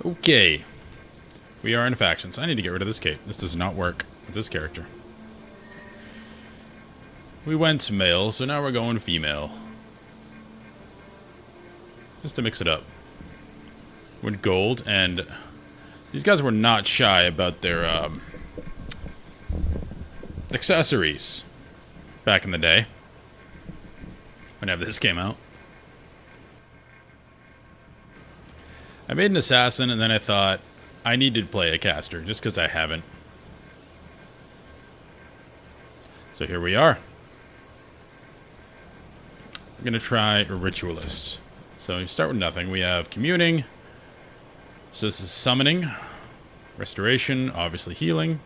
Okay. We are in factions. I need to get rid of this cape. This does not work with this character. We went male, so now we're going female. Just to mix it up. Went gold, and these guys were not shy about their accessories back in the day. Whenever this came out. I made an assassin, and then I thought I need to play a caster, just because I haven't. So here we are. We're going to try a ritualist. So you start with nothing. We have communing. So this is summoning. Restoration, obviously healing.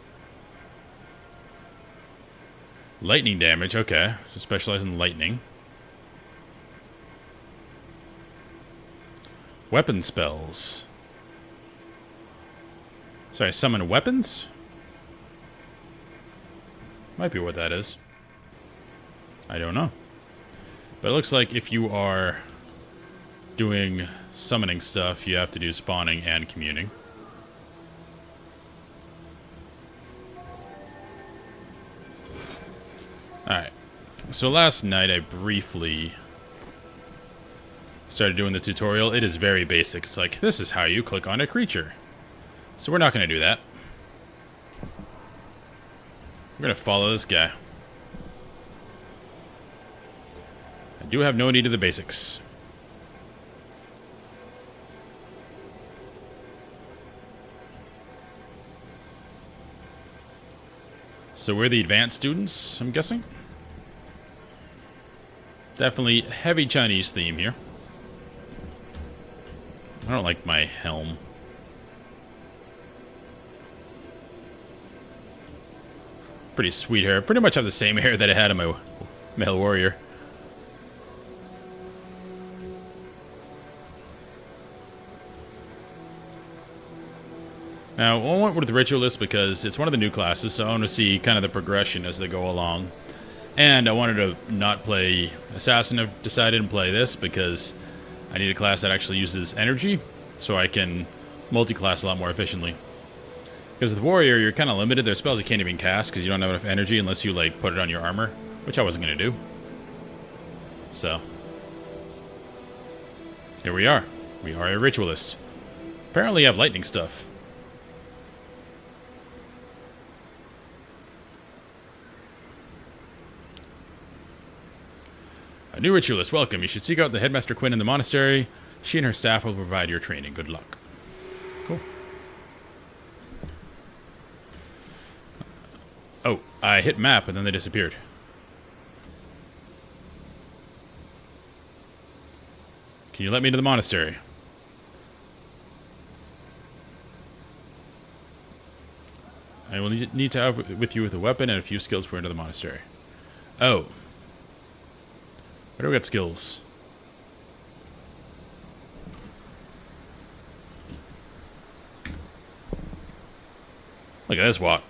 Lightning damage, okay. So specialize in lightning. Weapon spells. Sorry, summon weapons? Might be what that is. I don't know. But it looks like if you are doing summoning stuff, you have to do spawning and communing. Alright. So last night I briefly started doing the tutorial. It is very basic. It's like, this is how you click on a creature. So we're not going to do that. We're going to follow this guy. I do have no need of the basics. So we're the advanced students, I'm guessing. Definitely heavy Chinese theme here. I don't like my helm. Pretty sweet hair. Pretty much have the same hair that I had on my male warrior. Now, I went with the Ritualist because it's one of the new classes, so I want to see kind of the progression as they go along. And I wanted to not play Assassin. I've decided to play this because I need a class that actually uses energy, so I can multi-class a lot more efficiently. Because with Warrior, you're kind of limited. There's spells you can't even cast because you don't have enough energy unless you, like, put it on your armor, which I wasn't going to do. So, here we are. We are a Ritualist. Apparently you have lightning stuff. A new Ritualist, welcome. You should seek out the Headmaster Quinn in the monastery. She and her staff will provide your training. Good luck. Cool. Oh, I hit map and then they disappeared. Can you let me into the monastery? I will need to have with you with a weapon and a few skills for into the monastery. Oh. Where do we got skills? Look at this walk.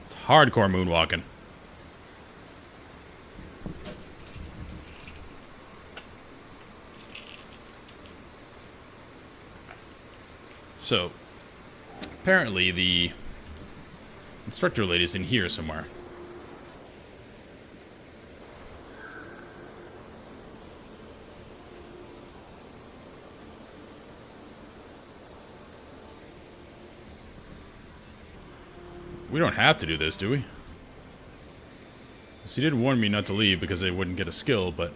It's hardcore moonwalking. So, apparently the instructor lady's in here somewhere. We don't have to do this, do we? He did warn me not to leave because I wouldn't get a skill, but...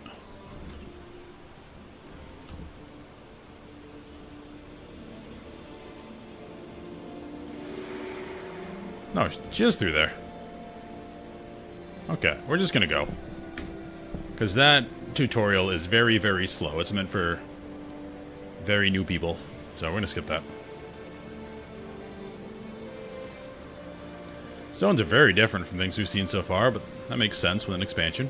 No, just through there. Okay, we're just gonna go. Because that tutorial is very, very slow. It's meant for very new people. So we're gonna skip that. Zones are very different from things we've seen so far, but that makes sense with an expansion.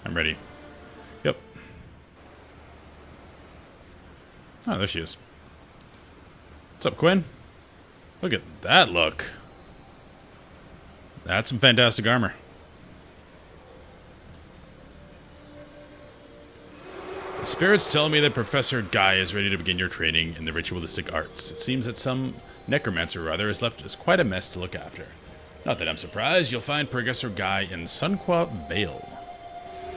I'm ready. Yep. Oh, there she is. What's up, Quinn? Look at that look. That's some fantastic armor. The spirits tell me that Professor Guy is ready to begin your training in the ritualistic arts. It seems that some necromancer or other has left us quite a mess to look after. Not that I'm surprised. You'll find Professor Guy in Sunqua Vale.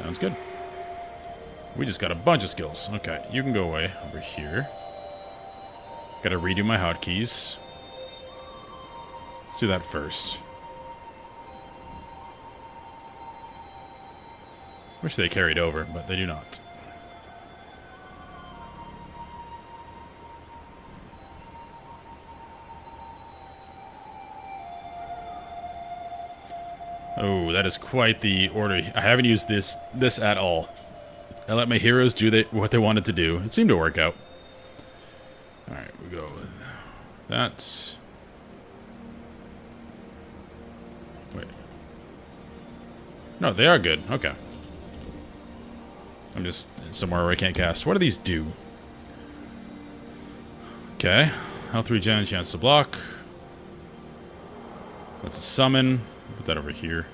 Sounds good. We just got a bunch of skills. Okay, you can go away over here. Gotta redo my hotkeys. Let's do that first. Wish they carried over, but they do not. Oh, that is quite the order. I haven't used this at all. I let my heroes do what they wanted to do. It seemed to work out. Alright, we go with that. Wait. No, they are good. Okay. I'm just somewhere where I can't cast. What do these do? Okay. Health regen, chance to block. Let's summon. Put that over here.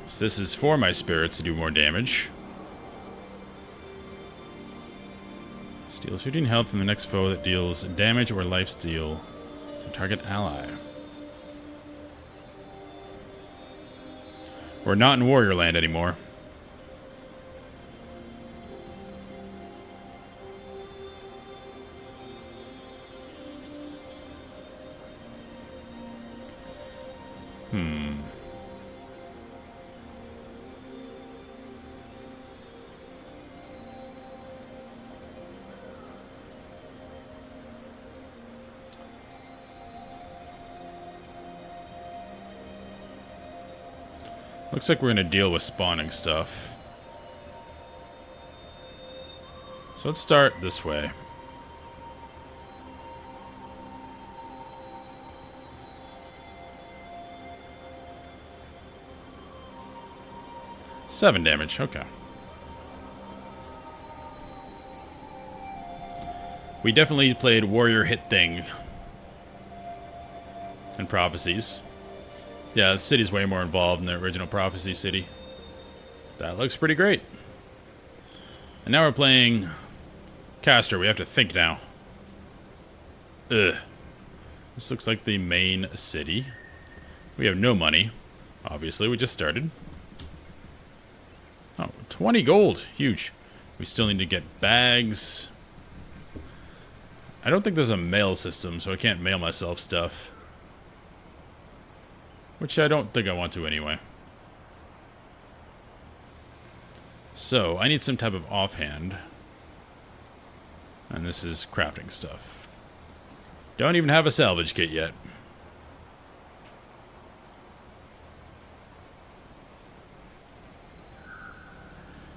So this is for my spirits to do more damage. Steals 15 health from the next foe that deals damage or lifesteal to target ally. We're not in Warrior Land anymore. Looks like we're going to deal with spawning stuff. So let's start this way. Seven damage, okay. We definitely played Warrior Hit Thing and Prophecies. Yeah, the city's way more involved in the original Prophecy city. That looks pretty great. And now we're playing Caster. We have to think now. Ugh. This looks like the main city. We have no money. Obviously, we just started. Oh, 20 gold. Huge. We still need to get bags. I don't think there's a mail system, so I can't mail myself stuff. Which I don't think I want to anyway. So, I need some type of offhand. And this is crafting stuff. Don't even have a salvage kit yet.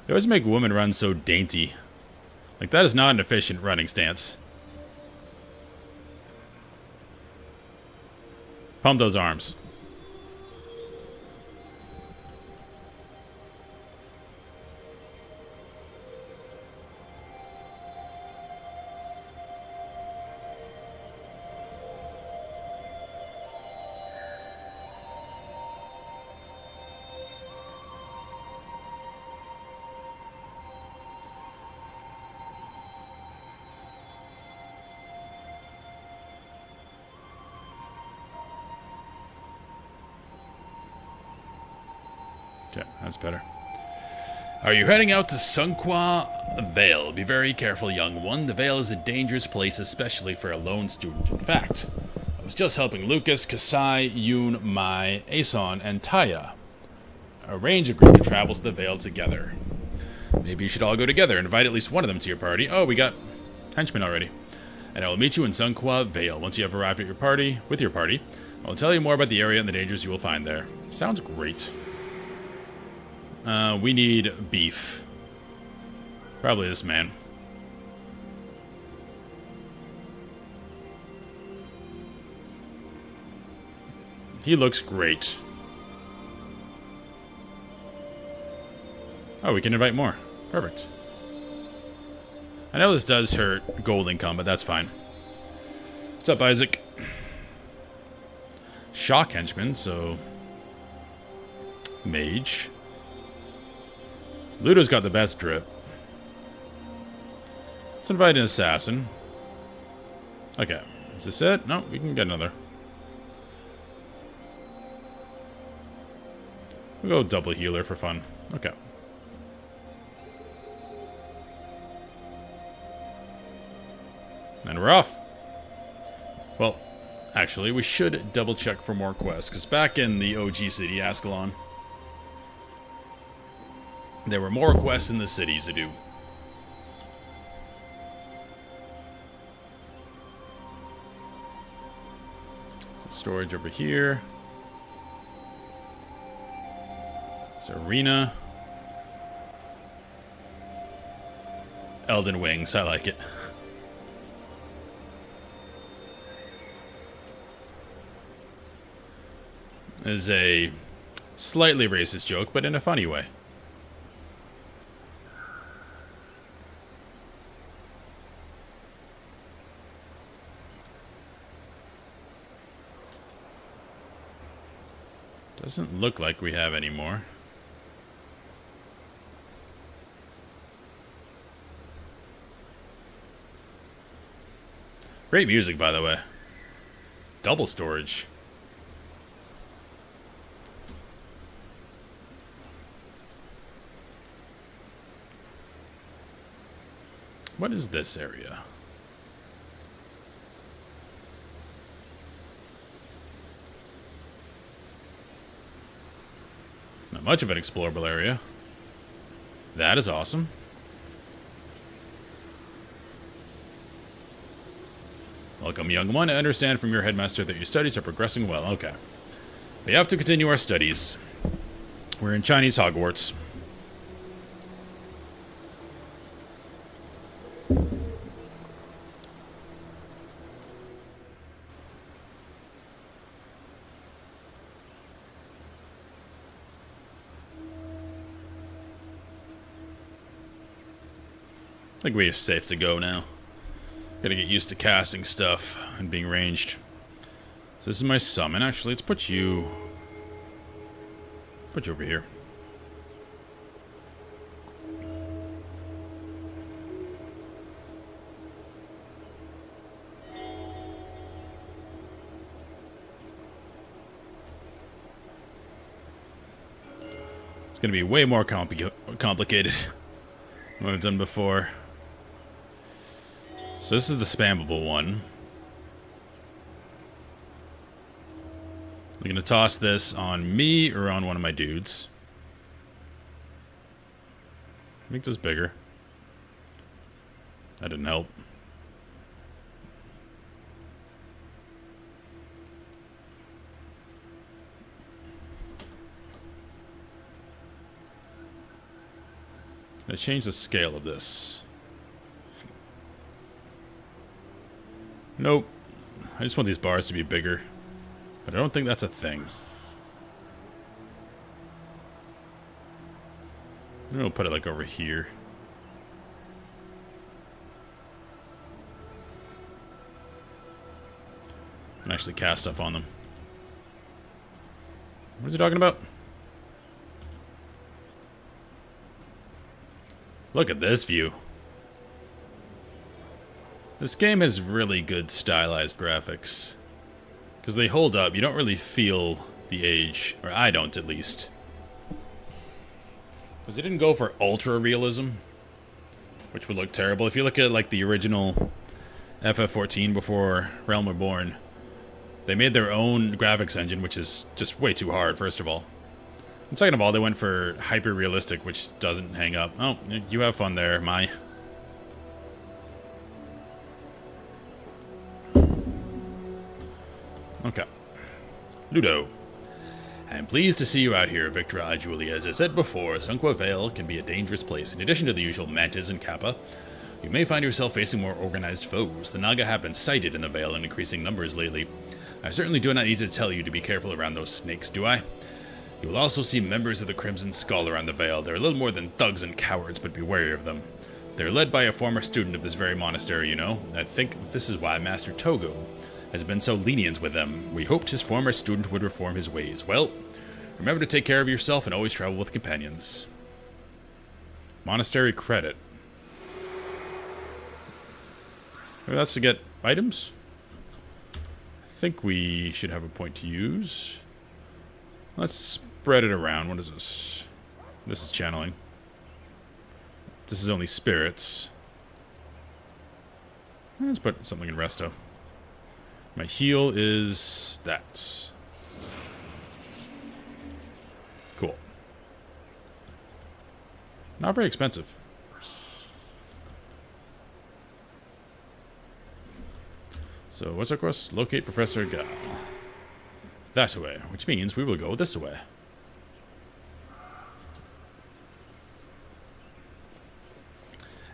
They always make women run so dainty. Like, that is not an efficient running stance. Pump those arms. Okay, that's better. Are you heading out to Sunqua Vale? Be very careful, young one. The Vale is a dangerous place, especially for a lone student. In fact, I was just helping Lucas, Kasai, Yoon, Mai, Aeson, and Tyria arrange a group to travel to the Vale together. Maybe you should all go together and invite at least one of them to your party. Oh, we got henchmen already. And I will meet you in Sunqua Vale. Once you have arrived at your party, I will tell you more about the area and the dangers you will find there. Sounds great. We need beef. Probably this man. He looks great. Oh, we can invite more. Perfect. I know this does hurt gold income, but that's fine. What's up, Isaac? Shock henchman, so... Mage. Ludo's got the best drip. Let's invite an assassin. Okay. Is this it? No, we can get another. We'll go double healer for fun. Okay. And we're off. Well, actually, we should double check for more quests, because back in the OG city, Ascalon, there were more quests in the cities to do. Storage over here. It's arena. Elden Wings, I like it. Is a slightly racist joke, but in a funny way. Doesn't look like we have any more. Great music, by the way. Double storage. What is this area? Not much of an explorable area. That is awesome. Welcome, young one. I understand from your headmaster that your studies are progressing well. Okay. We have to continue our studies. We're in Chinese Hogwarts. I think we're safe to go now. Gotta get used to casting stuff and being ranged. So this is my summon. Actually, let's put you over here. It's gonna be way more complicated than what I've done before. So this is the spammable one. I'm going to toss this on me or on one of my dudes. Make this bigger. That didn't help. I'm going to change the scale of this. Nope. I just want these bars to be bigger. But I don't think that's a thing. Maybe we'll put it like over here. And actually cast stuff on them. What is he talking about? Look at this view. This game has really good stylized graphics. Because they hold up. You don't really feel the age. Or I don't, at least. Because they didn't go for ultra realism. Which would look terrible. If you look at like the original FF14 before Realm Reborn, they made their own graphics engine, which is just way too hard, first of all. And second of all, they went for hyper-realistic, which doesn't hang up. Oh, you have fun there, Mai. Okay. Ludo. I'm pleased to see you out here, Victor I, Julia. As I said before, Sunqua Vale can be a dangerous place. In addition to the usual mantis and kappa, you may find yourself facing more organized foes. The Naga have been sighted in the Vale in increasing numbers lately. I certainly do not need to tell you to be careful around those snakes, do I? You will also see members of the Crimson Skull around the Vale. They're a little more than thugs and cowards, but be wary of them. They're led by a former student of this very monastery, you know. I think this is why Master Togo has been so lenient with them. We hoped his former student would reform his ways. Well, remember to take care of yourself and always travel with companions. Monastery credit. Maybe that's to get items? I think we should have a point to use. Let's spread it around. What is this? This is channeling. This is only spirits. Let's put something in resto. My heal is that. Cool. Not very expensive. So what's our course? Locate Professor Gal. That way, which means we will go this way.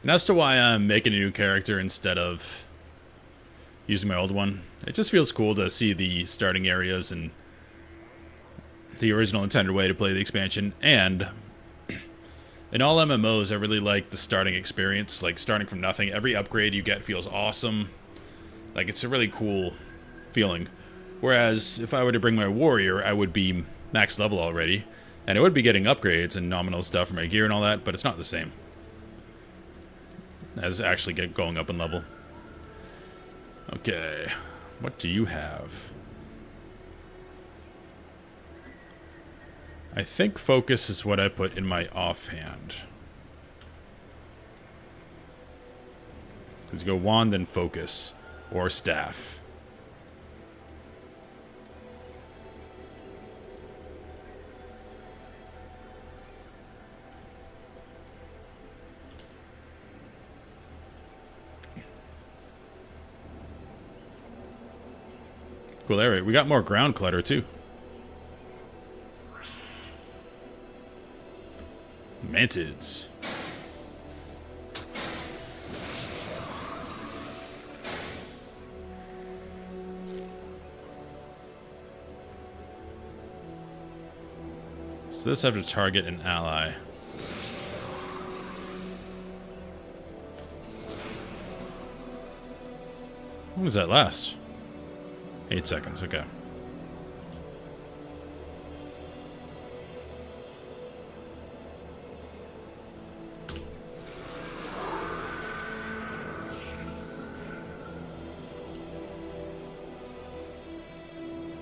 And as to why I'm making a new character instead of using my old one, it just feels cool to see the starting areas and the original intended way to play the expansion. And in all MMOs, I really like the starting experience, like starting from nothing. Every upgrade you get feels awesome. Like, it's a really cool feeling. Whereas, if I were to bring my warrior, I would be max level already. And I would be getting upgrades and nominal stuff for my gear and all that, but it's not the same as actually going up in level. Okay, what do you have? I think focus is what I put in my offhand. Because you go wand and focus, or staff. Cool area. We got more ground clutter too. Mantids. So this have to target an ally. What does that last? 8 seconds, okay.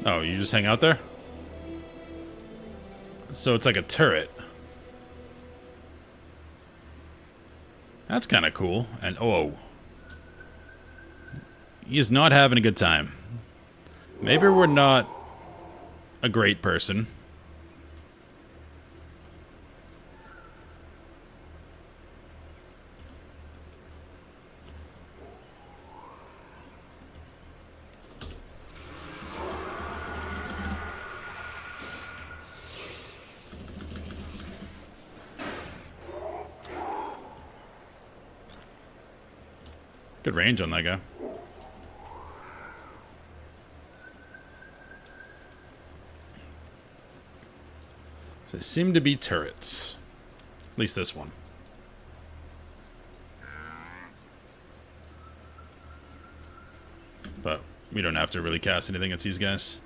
Oh, you just hang out there? So it's like a turret. That's kind of cool. And oh, he is not having a good time. Maybe we're not a great person. Good range on that guy. So they seem to be turrets. At least this one. But we don't have to really cast anything against these guys.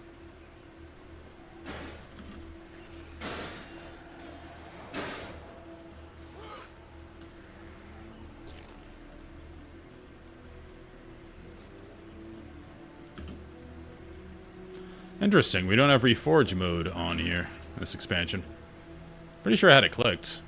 Interesting, we don't have Reforge mode on here, this expansion. Pretty sure I had it clicked.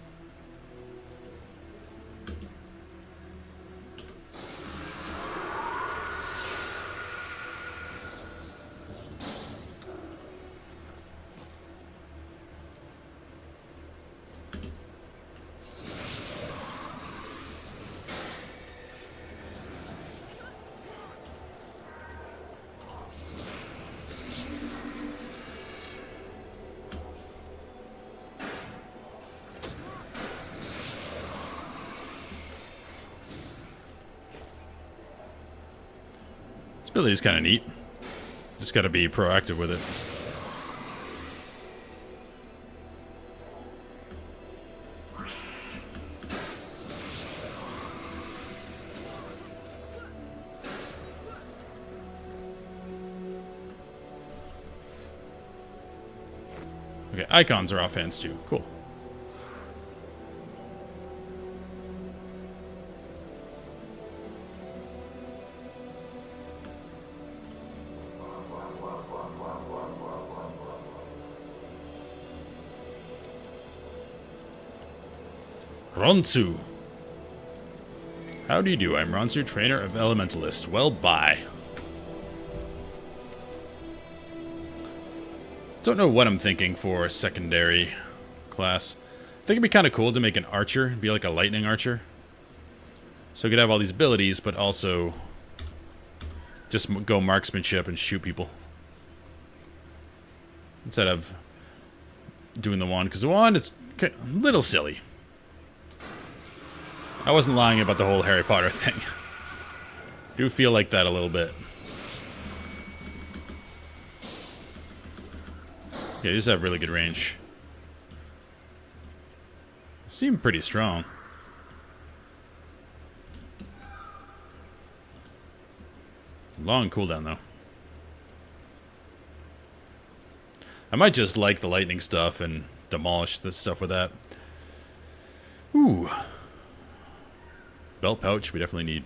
Ability is kind of neat. Just got to be proactive with it. Okay, icons are offhand too. Cool. Ronsu. How do you do? I'm Ronsu, trainer of Elementalist. Well, bye. Don't know what I'm thinking for a secondary class. I think it'd be kind of cool to make an archer, be like a lightning archer. So you could have all these abilities, but also just go marksmanship and shoot people. Instead of doing the wand, because the wand is a little silly. I wasn't lying about the whole Harry Potter thing. I do feel like that a little bit. Yeah, these have really good range. Seem pretty strong. Long cooldown, though. I might just like the lightning stuff and demolish this stuff with that. Ooh. Belt pouch we definitely need.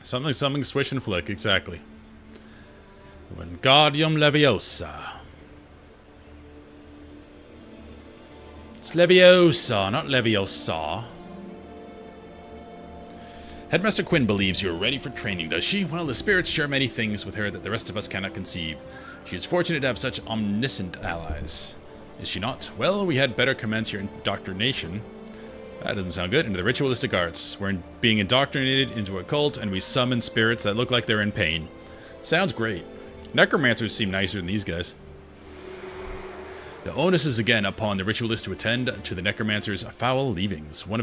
Something, swish and flick, exactly. Wingardium Leviosa. It's Leviosa, not Leviosa. Headmaster Quinn believes you're ready for training, does she? Well, the spirits share many things with her that the rest of us cannot conceive. She is fortunate to have such omniscient allies. Is she not? Well, we had better commence your indoctrination. That doesn't sound good. Into the ritualistic arts. We're being indoctrinated into a cult, and we summon spirits that look like they're in pain. Sounds great. Necromancers seem nicer than these guys. The onus is again upon the ritualist to attend to the necromancer's foul leavings. One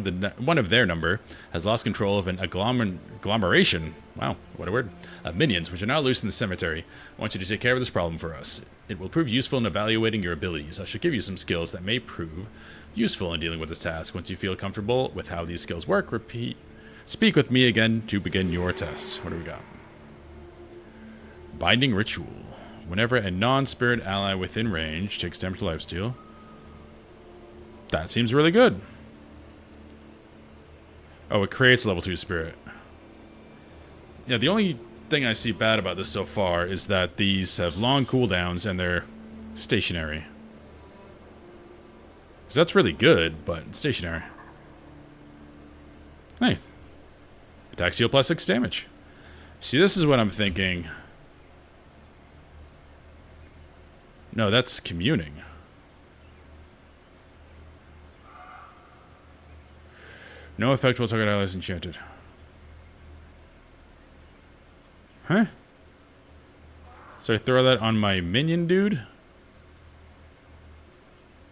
of their number has lost control of an agglomeration. Wow, what a word. Of minions, which are now loose in the cemetery. I want you to take care of this problem for us. It will prove useful in evaluating your abilities. I should give you some skills that may prove useful in dealing with this task. Once you feel comfortable with how these skills work, speak with me again to begin your test. What do we got? Binding Ritual. Whenever a non-spirit ally within range takes damage to lifesteal. That seems really good. Oh, it creates a level 2 spirit. Yeah, the only thing I see bad about this so far is that these have long cooldowns and they're stationary. Because that's really good, but it's stationary. Hey. Attacks deal plus 6 damage. See, this is what I'm thinking. No, that's communing. No effect will target allies enchanted. Huh? So I throw that on my minion dude?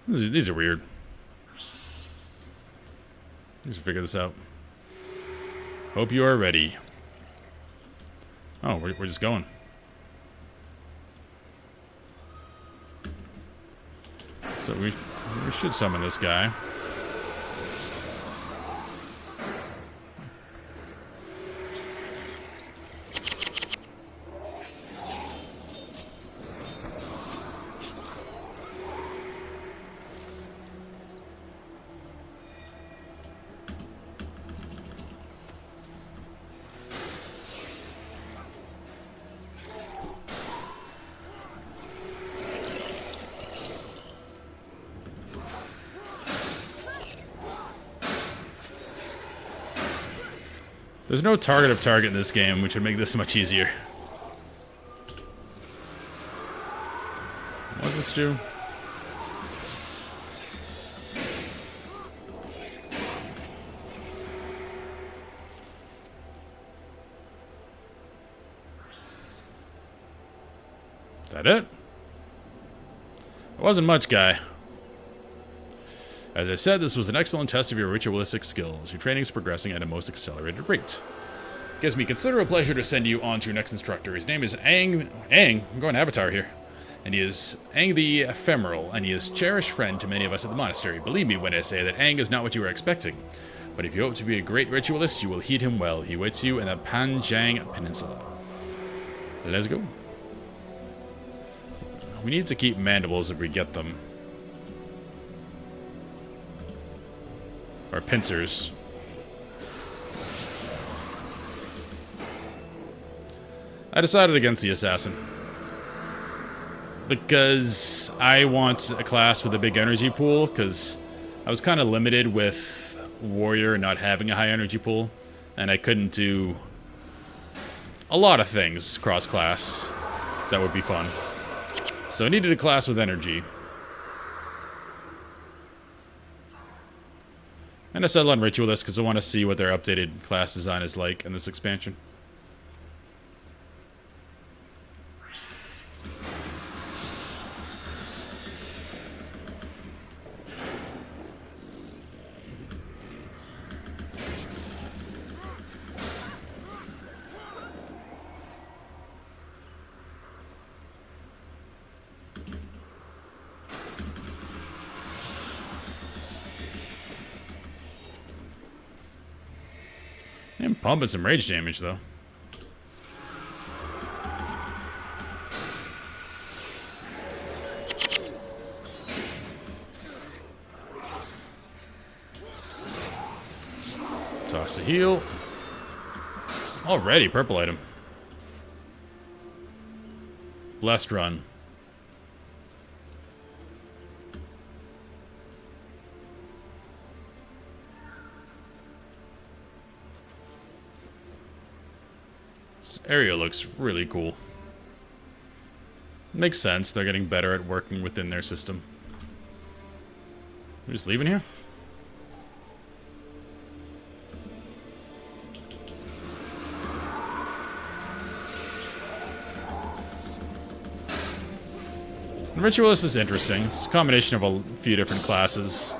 These are weird. Let's figure this out. Hope you are ready. Oh, we're just going. So we should summon this guy. There's no target of target in this game, which would make this much easier. What does this do? Is that it? wasn't much, guy. As I said, this was an excellent test of your ritualistic skills. Your training is progressing at a most accelerated rate. It gives me considerable pleasure to send you on to your next instructor. His name is Aang. I'm going Avatar here. And he is Aang the Ephemeral, and he is a cherished friend to many of us at the monastery. Believe me when I say that Aang is not what you were expecting. But if you hope to be a great ritualist, you will heed him well. He waits you in the Panjang Peninsula. Let's go. We need to keep mandibles if we get them. Or pincers. I decided against the assassin. Because I want a class with a big energy pool, because I was kind of limited with warrior not having a high energy pool, and I couldn't do a lot of things cross-class. That would be fun. So I needed a class with energy. And I settled on Ritualist because I want to see what their updated class design is like in this expansion. I'm pumping some rage damage, though. Toss the heal. Already, purple item. Blessed run. This area looks really cool. Makes sense, they're getting better at working within their system. We're just leaving here? The Ritualist is interesting. It's a combination of a few different classes.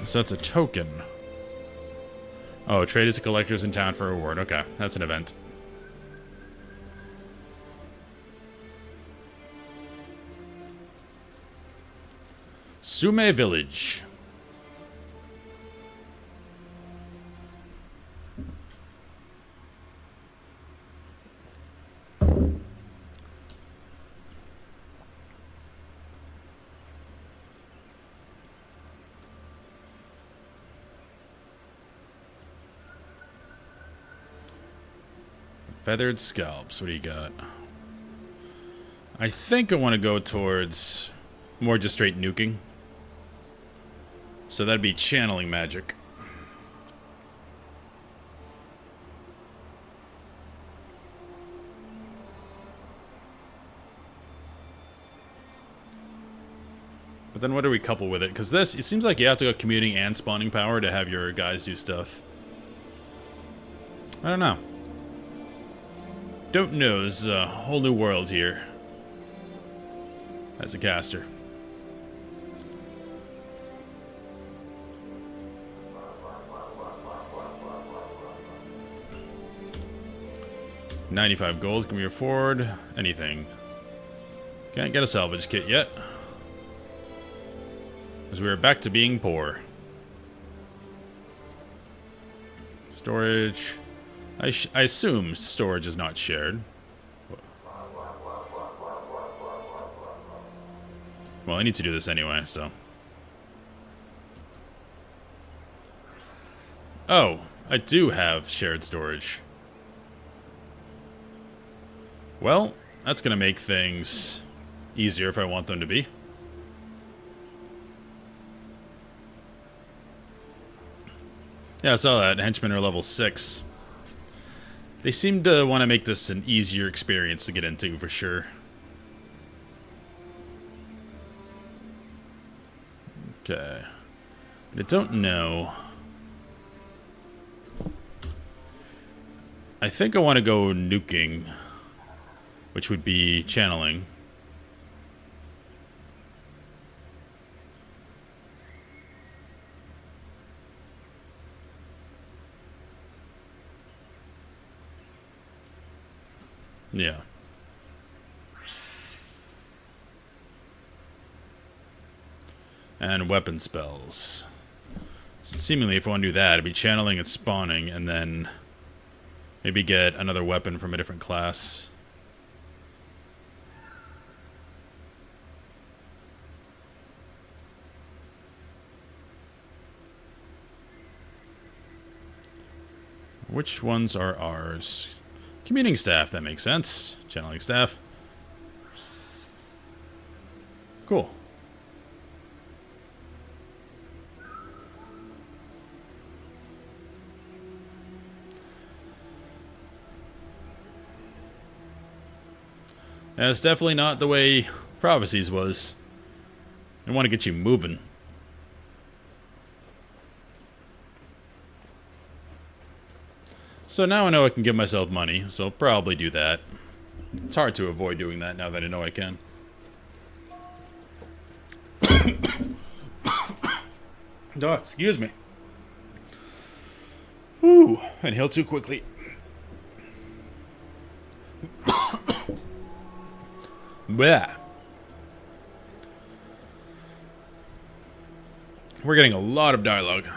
So that's a token. Oh, traded to collectors in town for a reward. Okay, that's an event. Sume Village. Feathered scalps. What do you got? I think I want to go towards more just straight nuking. So that'd be channeling magic. But then what do we couple with it? Because this, it seems like you have to go commuting and spawning power to have your guys do stuff. I don't know. Don't know, this is a whole new world here. As a caster. $95 gold, can we afford anything? Can't get a salvage kit yet. As we are back to being poor. Storage. I assume storage is not shared. Well, I need to do this anyway, so. Oh, I do have shared storage. Well, that's going to make things easier if I want them to be. Yeah, I saw that. Henchmen are level 6. They seem to want to make this an easier experience to get into, for sure. Okay. I don't know I think I want to go nuking, which would be channeling. Yeah. And weapon spells. So seemingly, if I want to do that, it'd be channeling and spawning, and then maybe get another weapon from a different class. Which ones are ours? Commuting staff, that makes sense. Channeling staff. Cool. That's definitely not the way Prophecies was. I want to get you moving. So now I know I can give myself money, so I'll probably do that. It's hard to avoid doing that now that I know I can. Oh, excuse me. Ooh, inhale too quickly. Bleh. We're getting a lot of dialogue.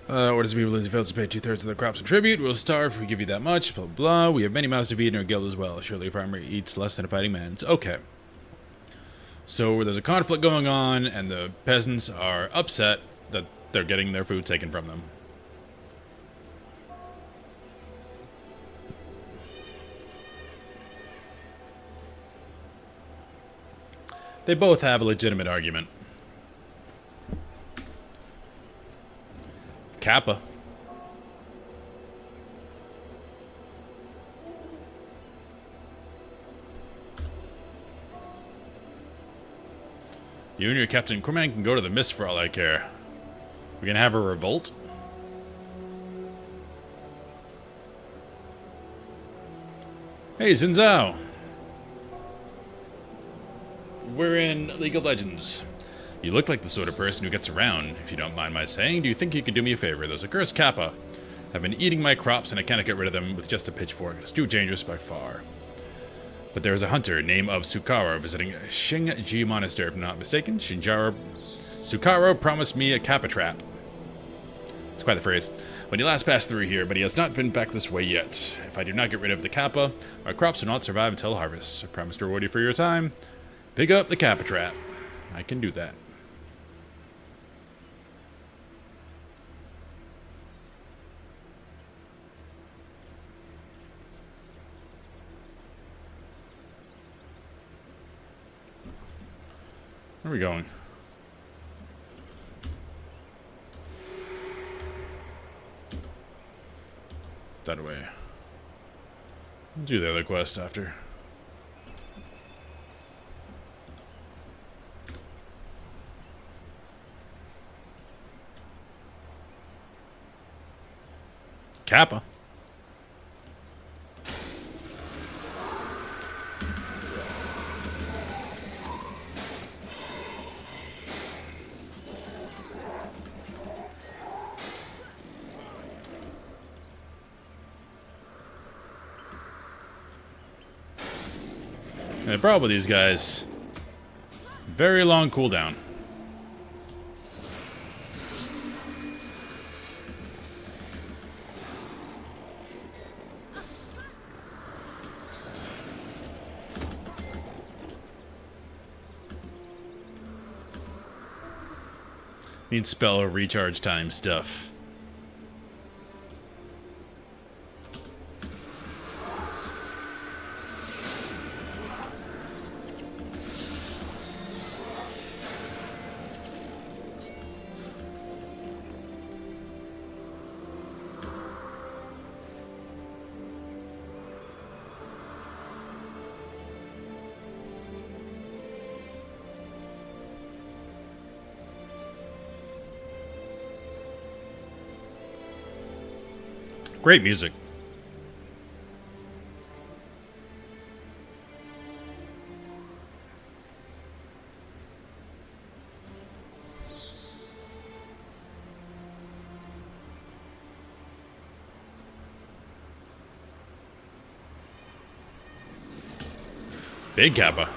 Orders to people who fails to pay 2/3 of their crops in tribute. We'll starve if we give you that much. Blah, blah, blah. We have many mouths to feed in our guild as well. Surely a farmer eats less than a fighting man. It's okay. So there's a conflict going on, and the peasants are upset that they're getting their food taken from them. They both have a legitimate argument. Kappa. You and your Captain Corman can go to the mist for all I care. We're gonna have a revolt? Hey, Zinzao! We're in League of Legends. You look like the sort of person who gets around, if you don't mind my saying. Do you think you could do me a favor? Those accursed Kappa have been eating my crops, and I cannot get rid of them with just a pitchfork. It's too dangerous by far. But there is a hunter named of Sukaro visiting Shinji Monastery, if I'm not mistaken. Sukaro promised me a Kappa trap. It's quite the phrase. When he last passed through here, but he has not been back this way yet. If I do not get rid of the Kappa, our crops will not survive until harvest. I promise to reward you for your time. Pick up the Kappa trap. I can do that. Where are we going? That way. We'll do the other quest after. Kappa. The problem with these guys, very long cooldown. Need spell or recharge time stuff. Great music. Big Kappa.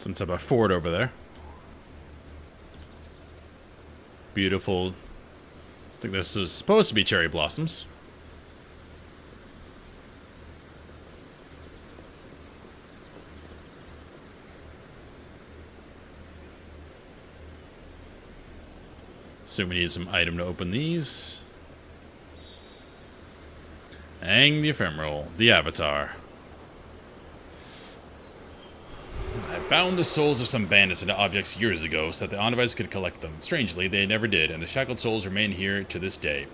Some type of fort over there. Beautiful. I think this is supposed to be cherry blossoms. So we need some item to open these. Hang the ephemeral, the avatar. I bound the souls of some bandits into objects years ago so that the on-device could collect them. Strangely, they never did, and the shackled souls remain here to this day.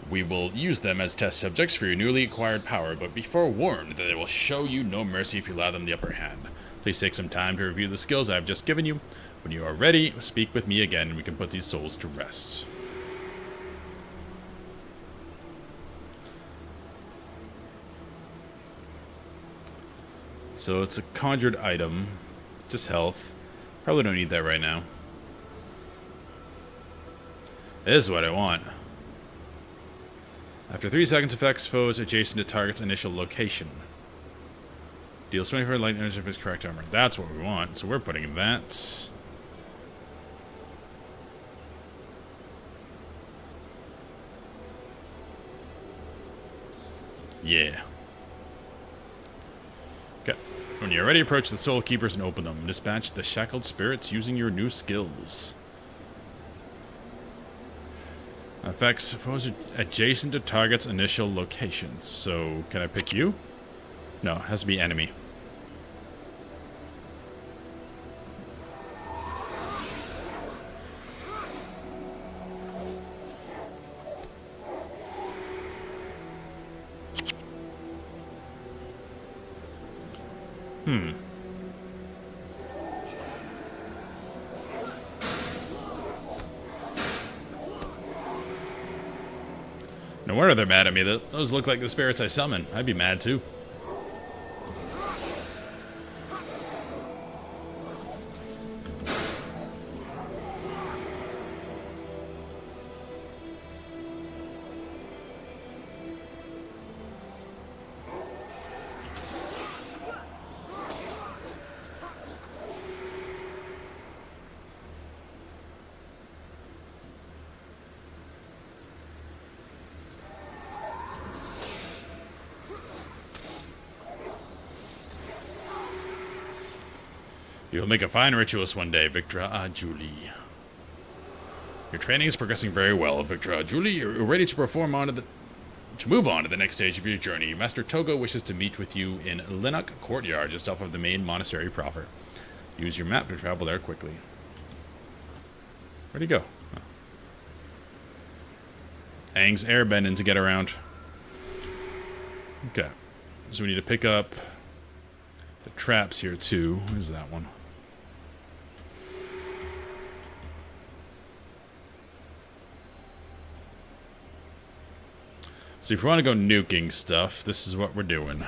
We will use them as test subjects for your newly acquired power, but be forewarned that they will show you no mercy if you allow them the upper hand. Please take some time to review the skills I have just given you. When you are ready, speak with me again and we can put these souls to rest. So it's a conjured item. Just health. Probably don't need that right now. This is what I want. After 3 seconds, affects foes adjacent to target's initial location. Deals 24 light energy of his correct armor. That's what we want, so we're putting that. Yeah. Okay. When you're ready, approach the Soul Keepers and open them. Dispatch the shackled spirits using your new skills. Affects foes adjacent to target's initial locations. So, can I pick you? No, it has to be enemy. No wonder they're mad at me. Those look like the spirits I summon. I'd be mad too. You'll make a fine ritualist one day, Victra Julie. Your training is progressing very well, Victra Julie. You're ready to move on to the next stage of your journey. Master Togo wishes to meet with you in Linnock Courtyard, just off of the main monastery proper. Use your map to travel there quickly. Where'd he go? Oh. Aang's airbending to get around. Okay. So we need to pick up the traps here too. Where's that one? So if we want to go nuking stuff, this is what we're doing.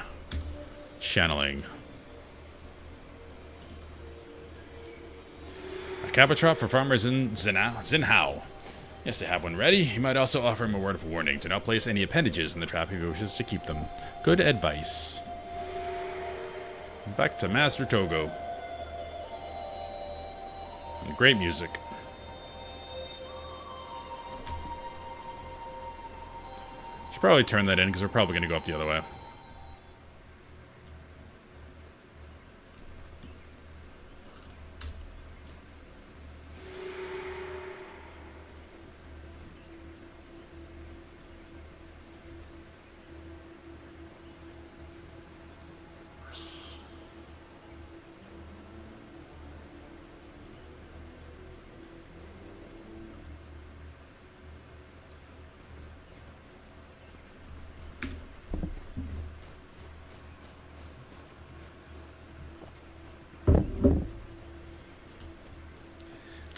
Channeling. A Capatrop for farmers in Zinhao. Yes, I have one ready. You might also offer him a word of warning. Do not place any appendages in the trap if he wishes to keep them. Good advice. Back to Master Togo. And great music. Should probably turn that in because we're probably going to go up the other way.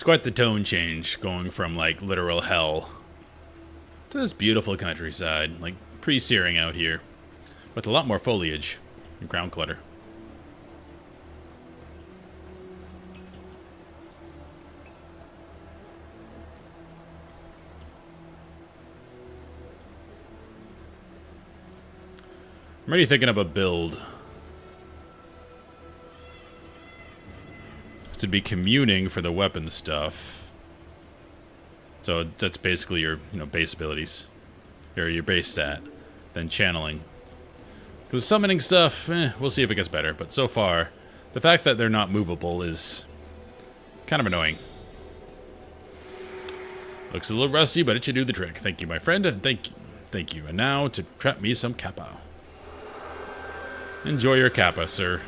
It's quite the tone change going from, like, literal hell to this beautiful countryside, like, pre-searing out here, with a lot more foliage and ground clutter. I'm already thinking of a build to be communing for the weapon stuff. So that's basically your, base abilities, or your base stat. Then channeling. Because summoning stuff, we'll see if it gets better. But so far, the fact that they're not movable is kind of annoying. Looks a little rusty, but it should do the trick. Thank you, my friend. Thank you. And now to trap me some kappa. Enjoy your kappa, sir.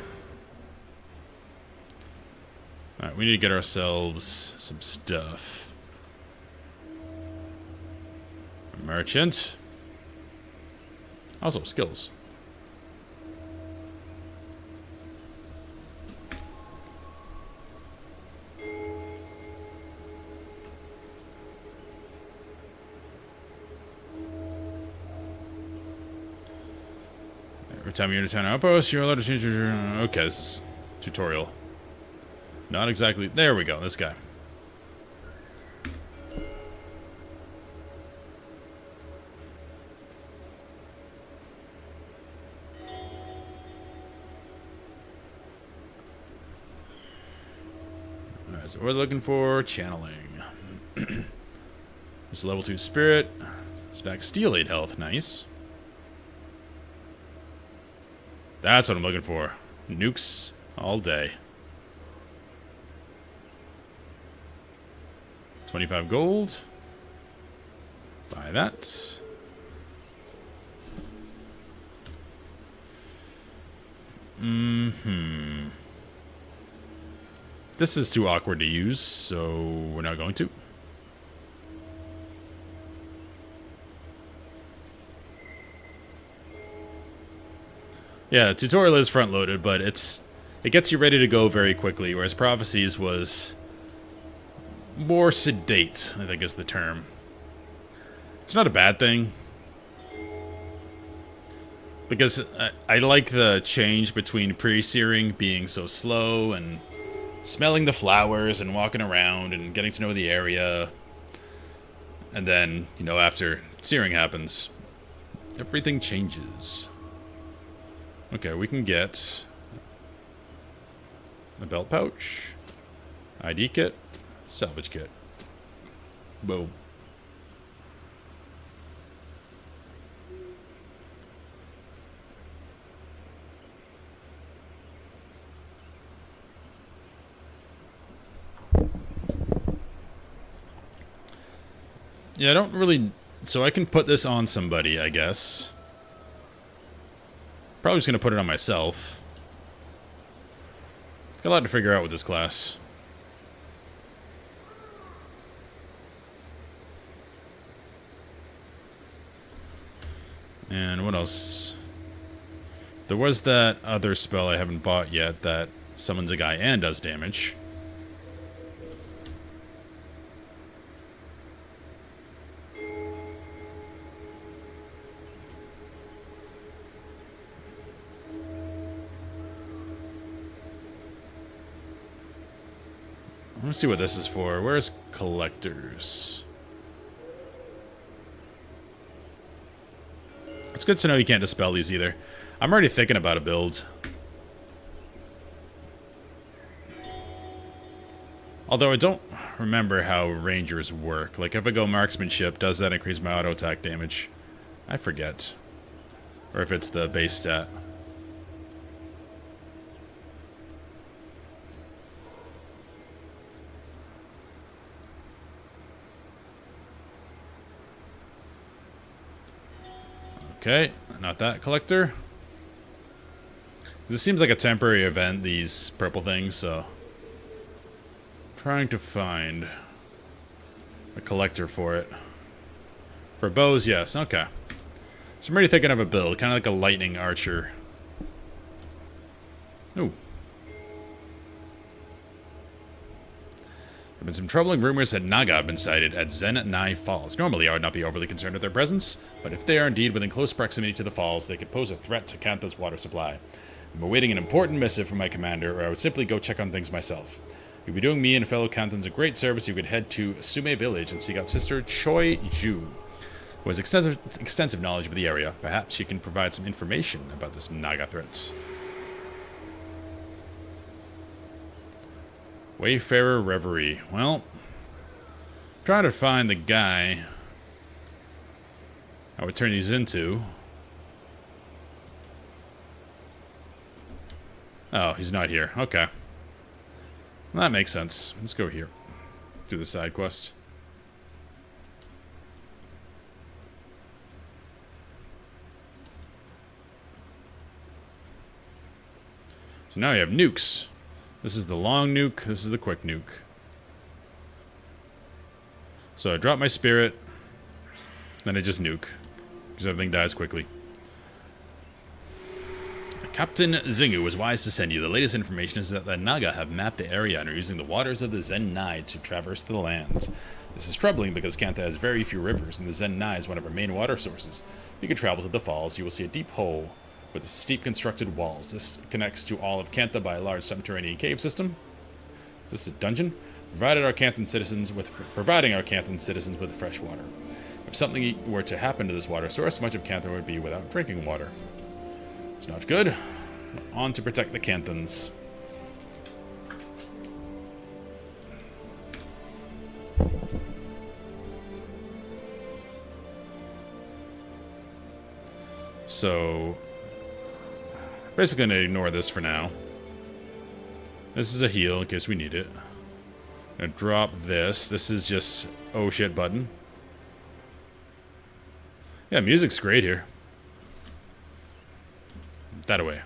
Alright, we need to get ourselves some stuff. A merchant. Also, skills. Every time you enter town outpost, you're allowed to change your... Okay, this is tutorial. Not exactly... There we go, this guy. Alright, so we're looking for channeling. This level 2 spirit. Stack steel 8 health, nice. That's what I'm looking for. Nukes all day. 25 gold. Buy that. This is too awkward to use, so we're not going to. Yeah, tutorial is front-loaded, but it gets you ready to go very quickly, whereas Prophecies was more sedate, I think is the term. It's not a bad thing, because I like the change between pre-searing being so slow and smelling the flowers and walking around and getting to know the area, and then, after searing happens, everything changes. Okay, we can get a belt pouch, ID kit, salvage kit. Boom. Yeah, I don't really... So I can put this on somebody, I guess. Probably just going to put it on myself. Got a lot to figure out with this class. And what else? There was that other spell I haven't bought yet that summons a guy and does damage. Let's see what this is for. Where's collectors? It's good to know you can't dispel these either. I'm already thinking about a build. Although I don't remember how rangers work. Like if I go marksmanship, does that increase my auto attack damage? I forget. Or if it's the base stat. Okay, not that collector. This seems like a temporary event, these purple things, so... Trying to find a collector for it. For bows, yes, okay. So I'm already thinking of a build, kind of like a lightning archer. Ooh. There have been some troubling rumors that Naga have been sighted at Zen-Nai Falls. Normally, I would not be overly concerned with their presence, but if they are indeed within close proximity to the falls, they could pose a threat to Cantha's water supply. I'm awaiting an important missive from my commander, or I would simply go check on things myself. You'd be doing me and fellow Canthans a great service. You could head to Sume Village and seek out Sister Choi Ju, who has extensive knowledge of the area. Perhaps she can provide some information about this Naga threat. Wayfarer Reverie. Well, trying to find the guy I would turn these into. Oh, he's not here. Okay. Well, that makes sense. Let's go here. Do the side quest. So now we have nukes. This is the long nuke. This is the quick nuke. So I drop my spirit. Then I just nuke. Because everything dies quickly. Captain Zingu was wise to send you. The latest information is that the Naga have mapped the area and are using the waters of the Zen-Nai to traverse the lands. This is troubling because Cantha has very few rivers, and the Zen-Nai is one of our main water sources. If you could travel to the falls, you will see a deep hole with steep constructed walls. This connects to all of Cantha by a large subterranean cave system. Is this a dungeon? Providing our Canthan citizens with fresh water. If something were to happen to this water source, much of Cantha would be without drinking water. It's not good. On to protect the Canthans. So, basically going to ignore this for now. This is a heal in case we need it. I'm going to drop this. This is just oh shit button. Yeah, music's great here. That away.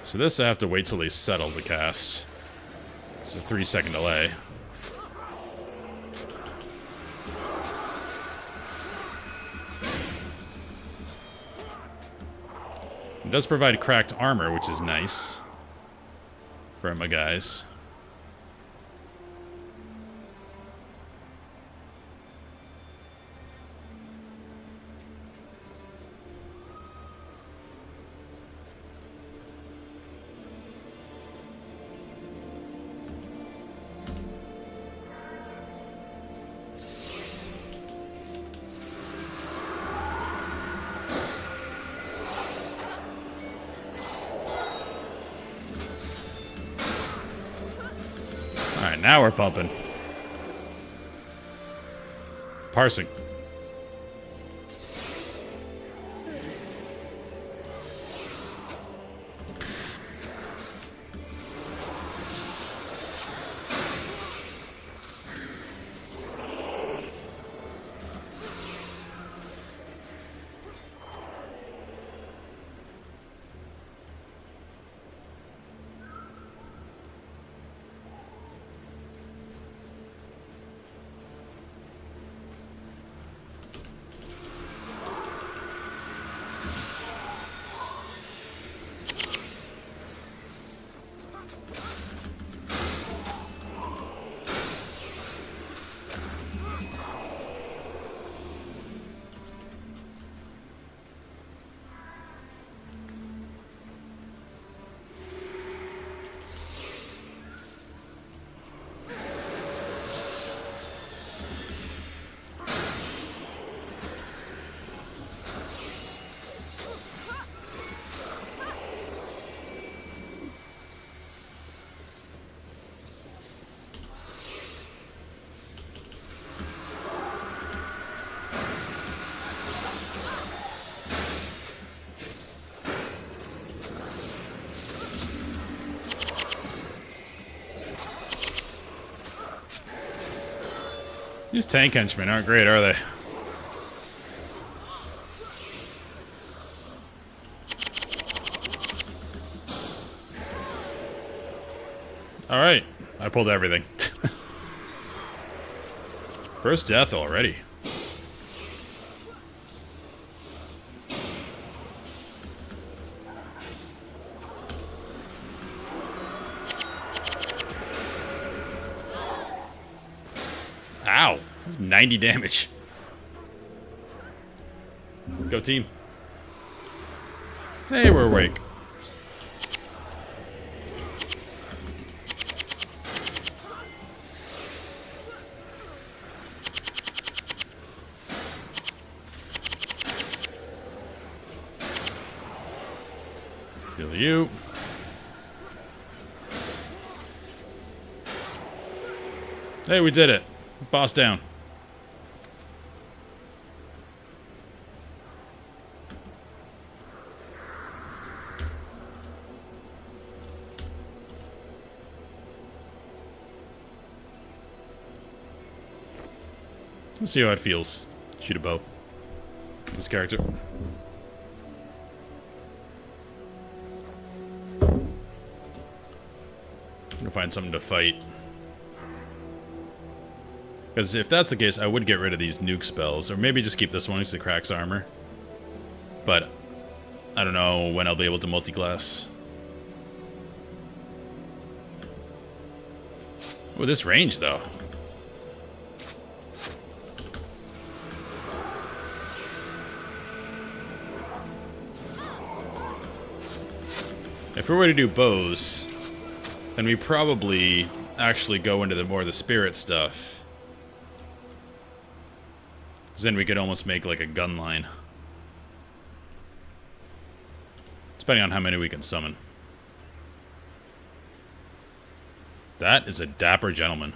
So this I have to wait till they settle the cast. It's a 3-second delay. It does provide cracked armor, which is nice for my guys. Alright, now we're pumping. Parsing. These tank henchmen aren't great, are they? Alright, I pulled everything. First death already. 90 damage. Go team. Hey, we're awake. Heal you. Hey, we did it. Boss down. Let's see how it feels. Shoot a bow. This character. I'm gonna find something to fight. Because if that's the case, I would get rid of these nuke spells. Or maybe just keep this one because it cracks armor. But I don't know when I'll be able to multi-class. Oh, this range, though. If we were to do bows, then we probably actually go into the more of the spirit stuff. Because then we could almost make like a gun line. Depending on how many we can summon. That is a dapper gentleman.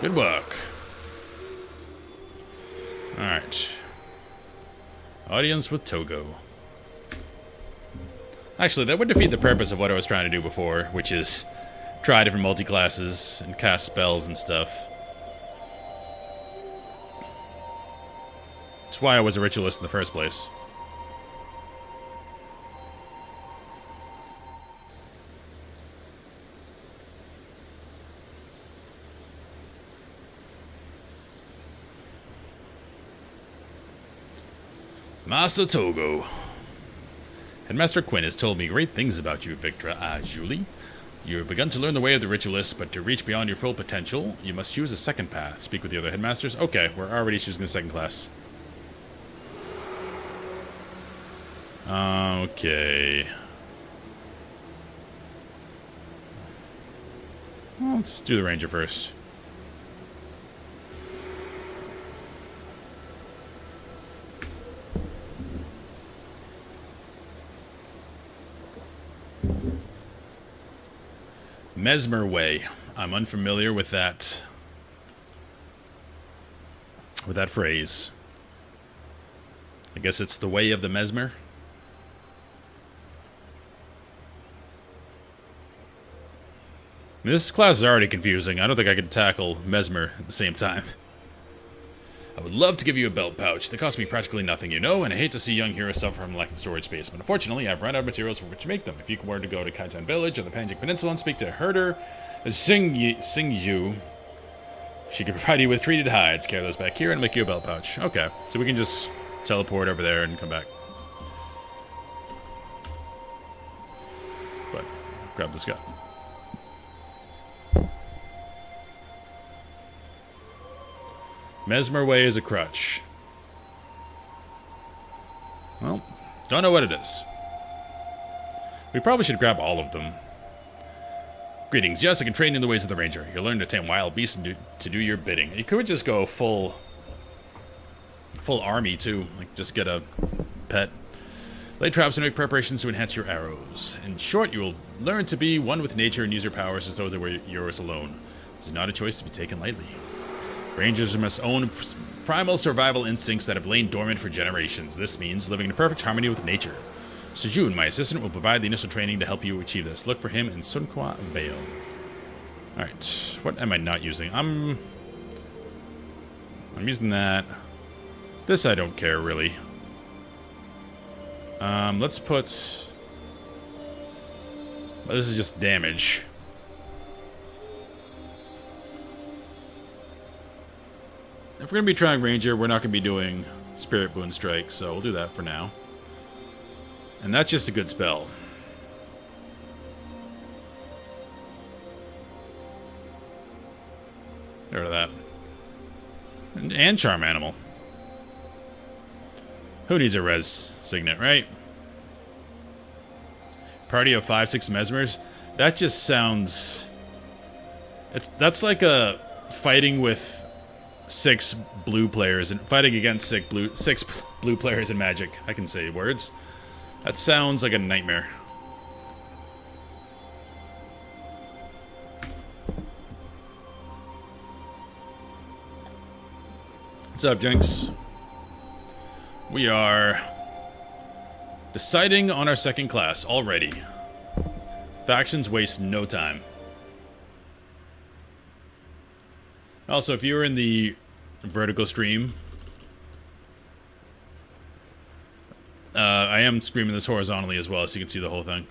Good work. Alright. Audience with Togo. Actually, that would defeat the purpose of what I was trying to do before, which is try different multi-classes and cast spells and stuff. That's why I was a ritualist in the first place. Master Togo. Headmaster Quinn has told me great things about you, Victra Julie. You have begun to learn the way of the ritualist, but to reach beyond your full potential, you must choose a second path. Speak with the other headmasters. Okay, we're already choosing the second class. Okay. Well, let's do the ranger first. Mesmer Way. I'm unfamiliar with that phrase. I guess it's the way of the Mesmer. This class is already confusing. I don't think I could tackle Mesmer at the same time. I would love to give you a belt pouch. They cost me practically nothing, you know, and I hate to see young heroes suffer from lack of storage space. But unfortunately, I've run out of materials for which to make them. If you were to go to Cantha Village or the Panjik Peninsula and speak to Herder Sing Yu, she could provide you with treated hides. Carry those back here and make you a belt pouch. Okay, so we can just teleport over there and come back. But grab this guy. Mesmer Way is a crutch. Well, don't know what it is. We probably should grab all of them. Greetings. Yes, I can train in the ways of the ranger. You'll learn to tame wild beasts and to do your bidding. You could just go full army too. Like just get a pet. Lay traps and make preparations to enhance your arrows. In short, you will learn to be one with nature and use your powers as though they were yours alone. This is not a choice to be taken lightly. Rangers must own primal survival instincts that have lain dormant for generations. This means living in perfect harmony with nature. Sejun, my assistant, will provide the initial training to help you achieve this. Look for him in Sunqua Vale. Alright, what am I not using? I'm using that. This I don't care, really. Let's put... Well, this is just damage. If we're going to be trying Ranger, we're not going to be doing Spirit Boon Strike, so we'll do that for now. And that's just a good spell. Get rid of that. And Charm Animal. Who needs a res signet, right? Party of 5-6 Mesmers? That just sounds... That's like a fighting with 6 blue players and fighting against 6 blue players in Magic. I can say words. That sounds like a nightmare. What's up, Jinx? We are deciding on our second class already. Factions waste no time. Also, if you were in the vertical stream, I am streaming this horizontally as well, so you can see the whole thing.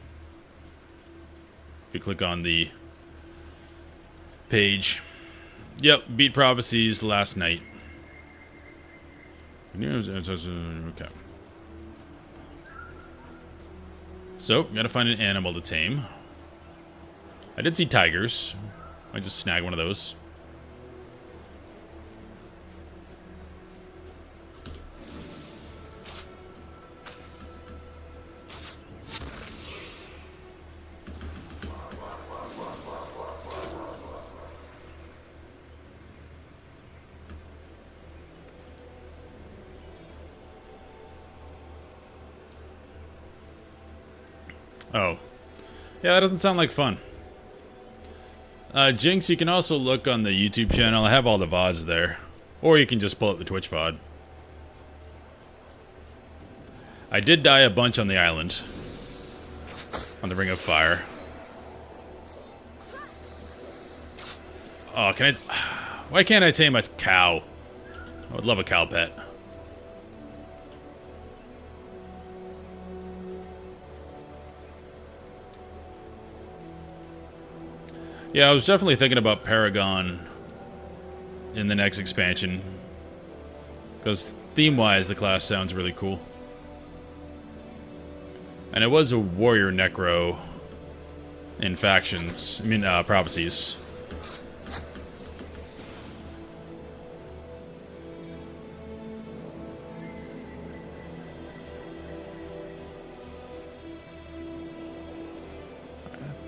If you click on the page. Yep, beat Prophecies last night. Okay. So, gotta find an animal to tame. I did see tigers. I just snag one of those. Oh. Yeah, that doesn't sound like fun. Jinx, you can also look on the YouTube channel. I have all the VODs there. Or you can just pull up the Twitch VOD. I did die a bunch on the island. On the Ring of Fire. Oh, can I... Why can't I tame a cow? I would love a cow pet. Yeah, I was definitely thinking about Paragon in the next expansion. Because theme-wise, the class sounds really cool. And it was a warrior necro in factions. I mean, prophecies.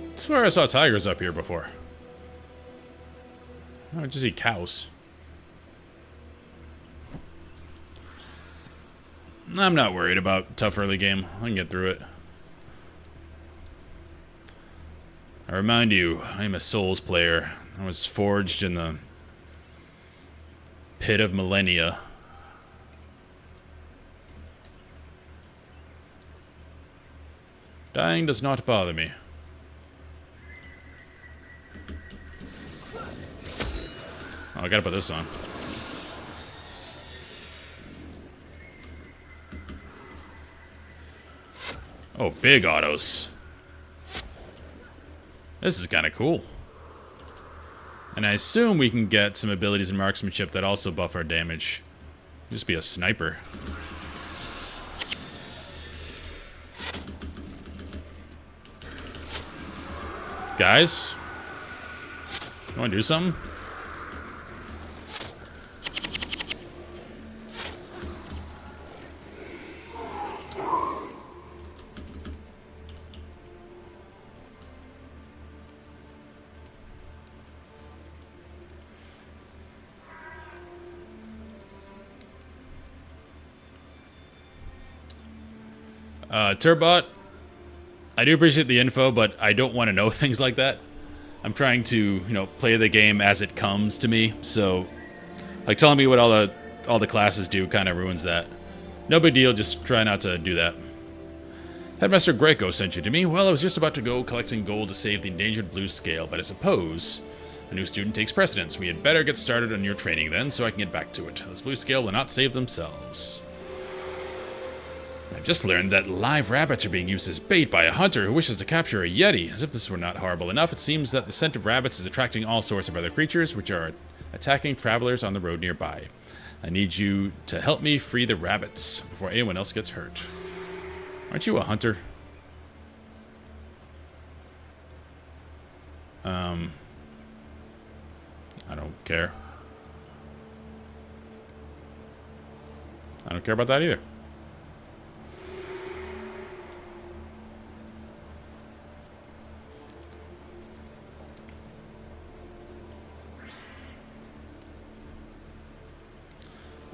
I swear I saw tigers up here before. I just see cows. I'm not worried about tough early game. I can get through it. I remind you, I'm a Souls player. I was forged in the pit of millennia. Dying does not bother me. Oh, I gotta put this on. Oh, big autos. This is kind of cool. And I assume we can get some abilities in marksmanship that also buff our damage. Just be a sniper. Guys? You wanna do something? Turbot, I do appreciate the info, but I don't want to know things like that. I'm trying to, you know, play the game as it comes to me, so like telling me what all the classes do kind of ruins that. No big deal, just try not to do that. Headmaster Greco sent you to me. Well, I was just about to go collecting gold to save the endangered blue scale, but I suppose a new student takes precedence. We had better get started on your training then, so I can get back to it. Those blue scale will not save themselves. I've just learned that live rabbits are being used as bait by a hunter who wishes to capture a yeti. As if this were not horrible enough, it seems that the scent of rabbits is attracting all sorts of other creatures, which are attacking travelers on the road nearby. I need you to help me free the rabbits before anyone else gets hurt. Aren't you a hunter? I don't care. I don't care about that either.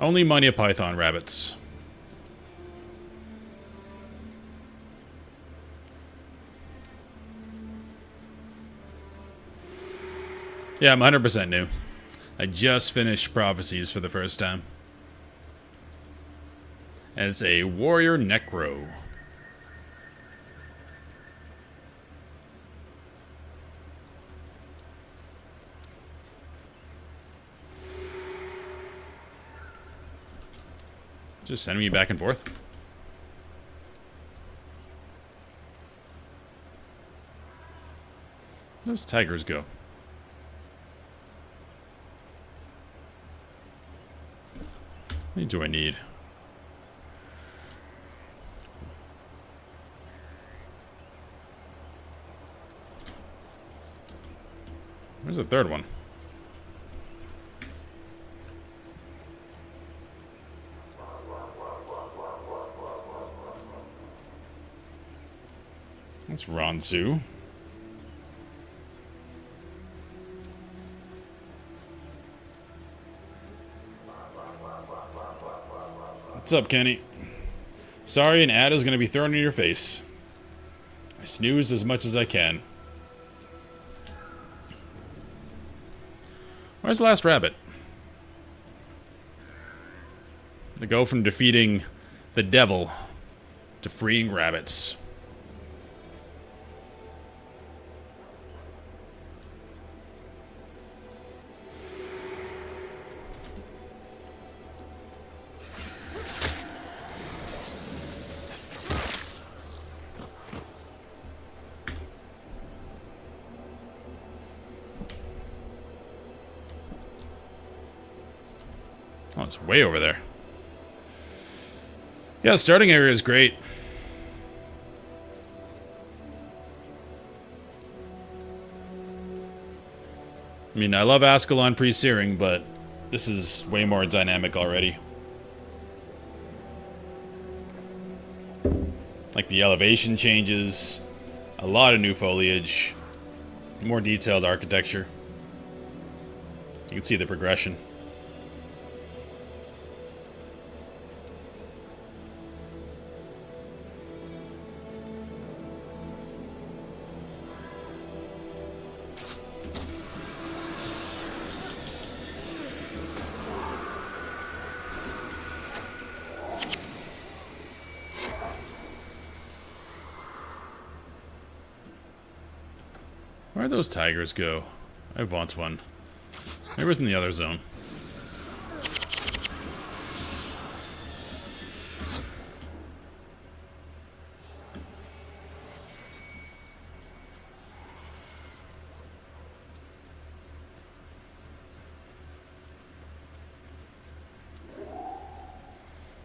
Only Money Python rabbits. Yeah, I'm 100% new. I just finished Prophecies for the first time. As a warrior necro. Just sending me back and forth. Where those tigers go? How many do I need? Where's the third one? That's Ronzu. What's up, Kenny? Sorry, an ad is going to be thrown in your face. I snooze as much as I can. Where's the last rabbit? To go from defeating the devil to freeing rabbits. Oh, it's way over there. Yeah, the starting area is great. I mean, I love Ascalon pre-searing, but this is way more dynamic already. Like the elevation changes, a lot of new foliage, more detailed architecture. You can see the progression. Where'd those tigers go? I want one. Maybe it was in the other zone.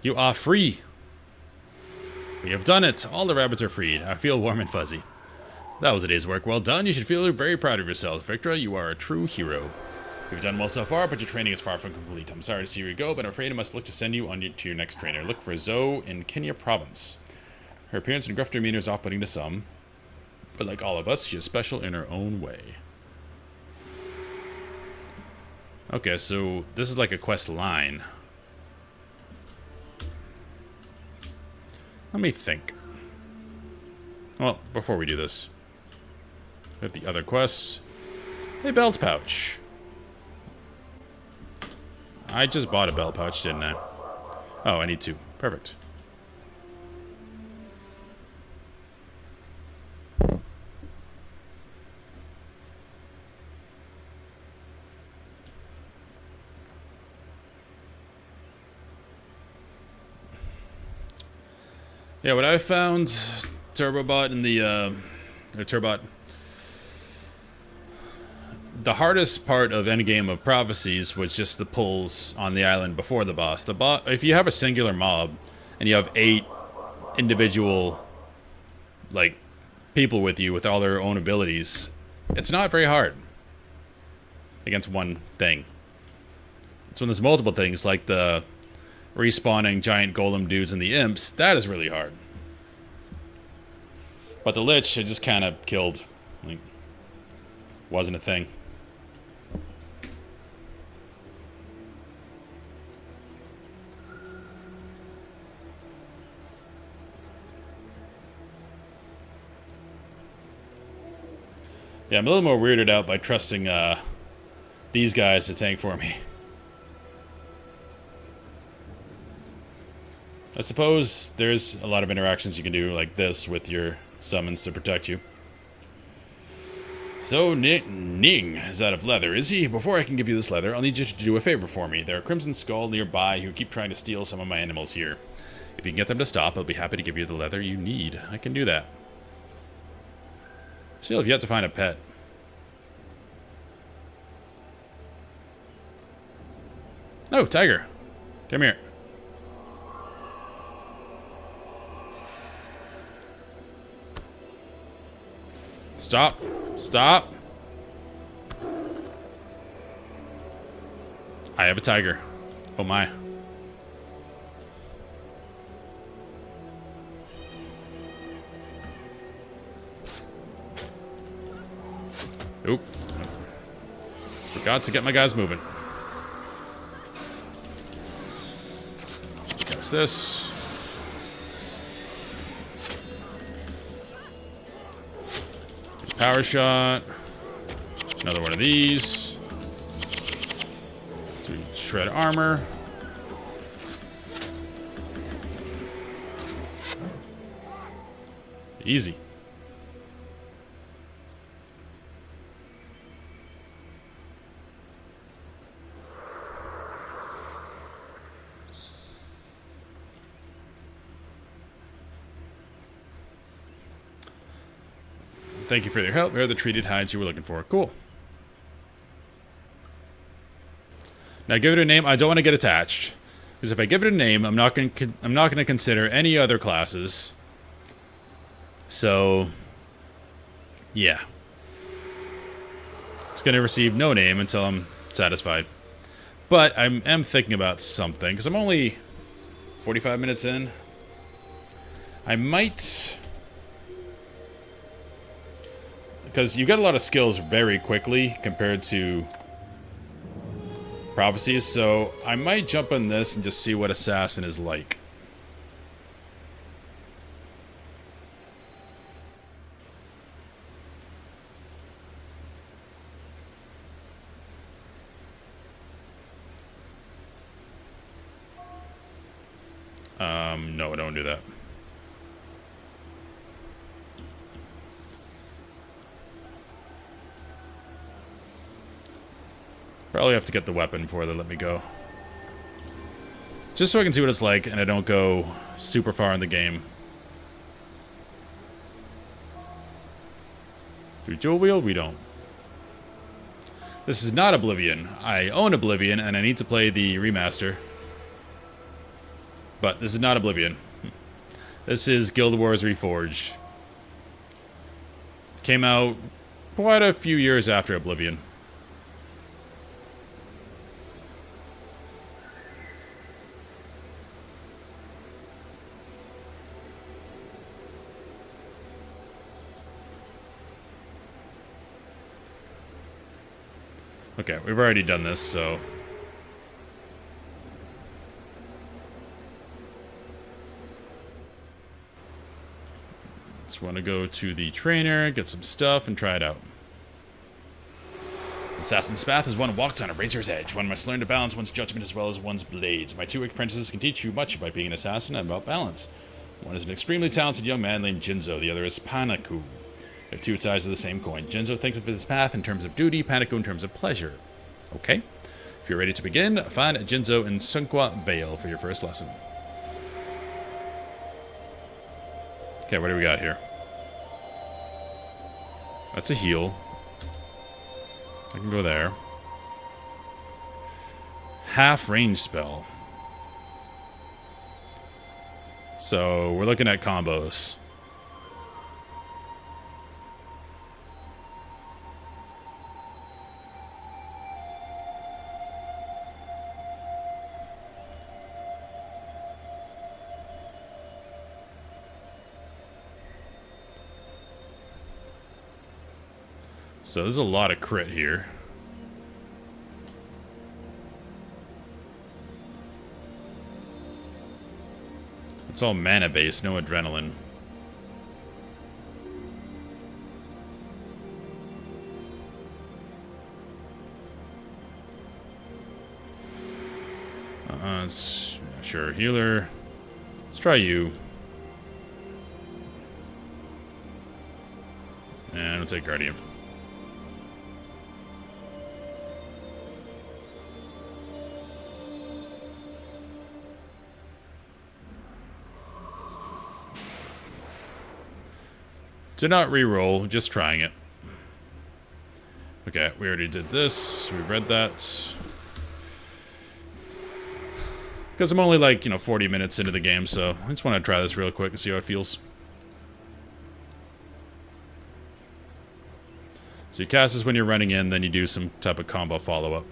You are free. We have done it. All the rabbits are freed. I feel warm and fuzzy. That was a day's work well done. You should feel very proud of yourself. Victra, you are a true hero. You've done well so far, but your training is far from complete. I'm sorry to see you go, but I'm afraid I must look to send you on to your next trainer. Look for Zoe in Kenya Province. Her appearance and gruff demeanor is off-putting to some, but like all of us, she is special in her own way. Okay, so this is like a quest line. Let me think. Well, before we do this, we have the other quests. A belt pouch. I just bought a belt pouch, didn't I? Oh, I need two. Perfect. Yeah, what I found, Turbobot in the, Turbot. The hardest part of endgame of Prophecies was just the pulls on the island before the boss. If you have a singular mob, and you have 8 individual like people with you with all their own abilities, it's not very hard against one thing. It's when there's multiple things, like the respawning giant golem dudes and the imps, that is really hard. But the Lich, I just kind of killed. Like, wasn't a thing. Yeah, I'm a little more weirded out by trusting these guys to tank for me. I suppose there's a lot of interactions you can do like this with your summons to protect you. So, Ning is out of leather, is he? Before I can give you this leather, I'll need you to do a favor for me. There are Crimson Skull nearby who keep trying to steal some of my animals here. If you can get them to stop, I'll be happy to give you the leather you need. I can do that. Still have yet to find a pet. Oh, tiger. Come here. Stop. Stop. I have a tiger. Oh my. Oop. Forgot to get my guys moving. What's this? Power shot. Another one of these. So we shred armor. Easy. Thank you for your help. Here are the treated hides you were looking for. Cool. Now give it a name. I don't want to get attached, because if I give it a name, I'm not going to consider any other classes. So, yeah, it's going to receive no name until I'm satisfied. But I am thinking about something, because I'm only 45 minutes in. I might, because you get a lot of skills very quickly compared to prophecies, so I might jump on this and just see what assassin is like. No, I don't do that. Probably have to get the weapon before they let me go. Just so I can see what it's like and I don't go super far in the game. Do we dual wield? We don't. This is not Oblivion. I own Oblivion and I need to play the remaster. But this is not Oblivion. This is Guild Wars Reforged. Came out quite a few years after Oblivion. Okay, we've already done this, so... Just want to go to the trainer, get some stuff, and try it out. Assassin's Path is one walked on a razor's edge. One must learn to balance one's judgment as well as one's blades. My two apprentices can teach you much about being an assassin and about balance. One is an extremely talented young man named Jinzo. The other is Panaku. They're two sides of the same coin. Jinzo thinks of his path in terms of duty, Panaku in terms of pleasure. Okay. If you're ready to begin, find Jinzo in Sunqua Vale for your first lesson. Okay, what do we got here? That's a heal. I can go there. Half range spell. So we're looking at combos. So there's a lot of crit here. It's all mana based, no adrenaline. Sure, healer. Let's try you. And we'll take Guardian. Did not re-roll, just trying it. Okay, we already did this. We read that. Because I'm only like, 40 minutes into the game, so I just want to try this real quick and see how it feels. So you cast this when you're running in, then you do some type of combo follow-up.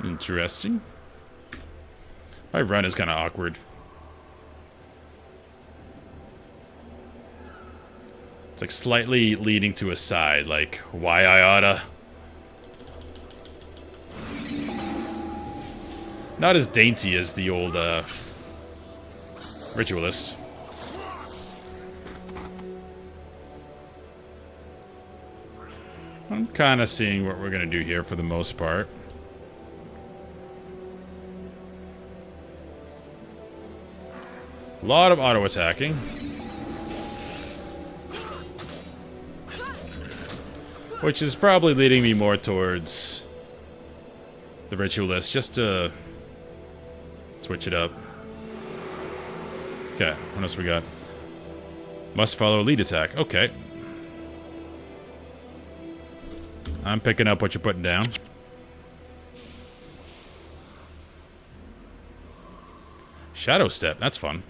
Interesting. My run is kind of awkward. It's like slightly leading to a side, like, why I oughta. Not as dainty as the old Ritualist. I'm kind of seeing what we're going to do here for the most part. A lot of auto-attacking. Which is probably leading me more towards the Ritualist, just to switch it up. Okay, what else we got? Must follow lead attack. Okay. I'm picking up what you're putting down. Shadow Step, that's fun.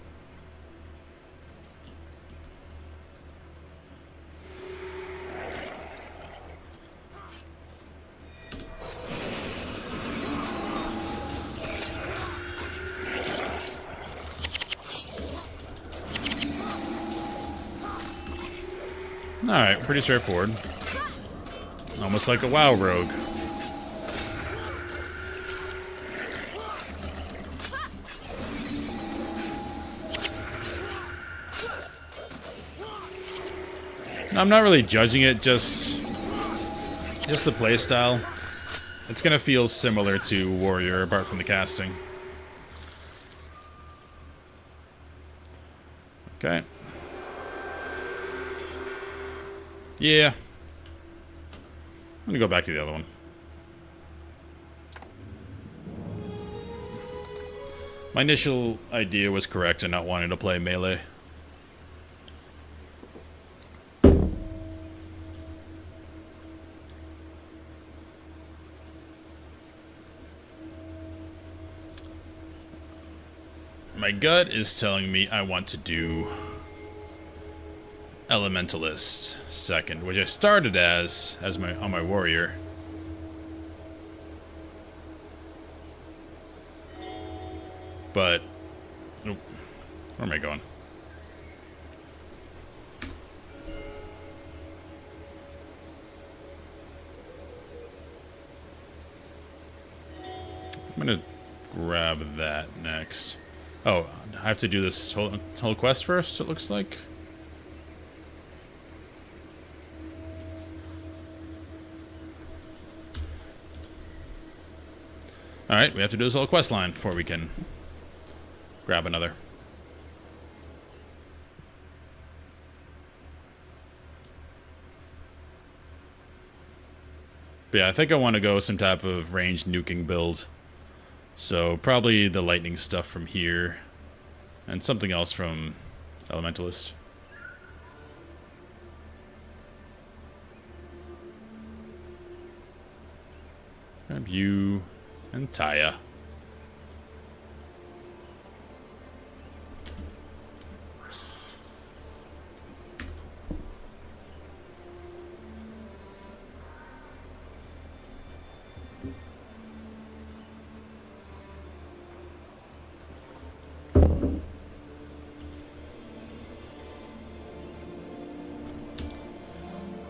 Alright, pretty straightforward. Almost like a WoW rogue. I'm not really judging it, just the playstyle. It's gonna feel similar to Warrior, apart from the casting. Okay. Yeah. I'm gonna go back to the other one. My initial idea was correct in not wanting to play melee. My gut is telling me I want to do Elementalist second, which I started as on my warrior. But oh, where am I going? I'm gonna grab that next. Oh, I have to do this whole quest first, it looks like. Alright, we have to do this whole quest line before we can grab another. But yeah, I think I want to go some type of ranged nuking build. So probably the lightning stuff from here. And something else from Elementalist. Grab you and Tyria.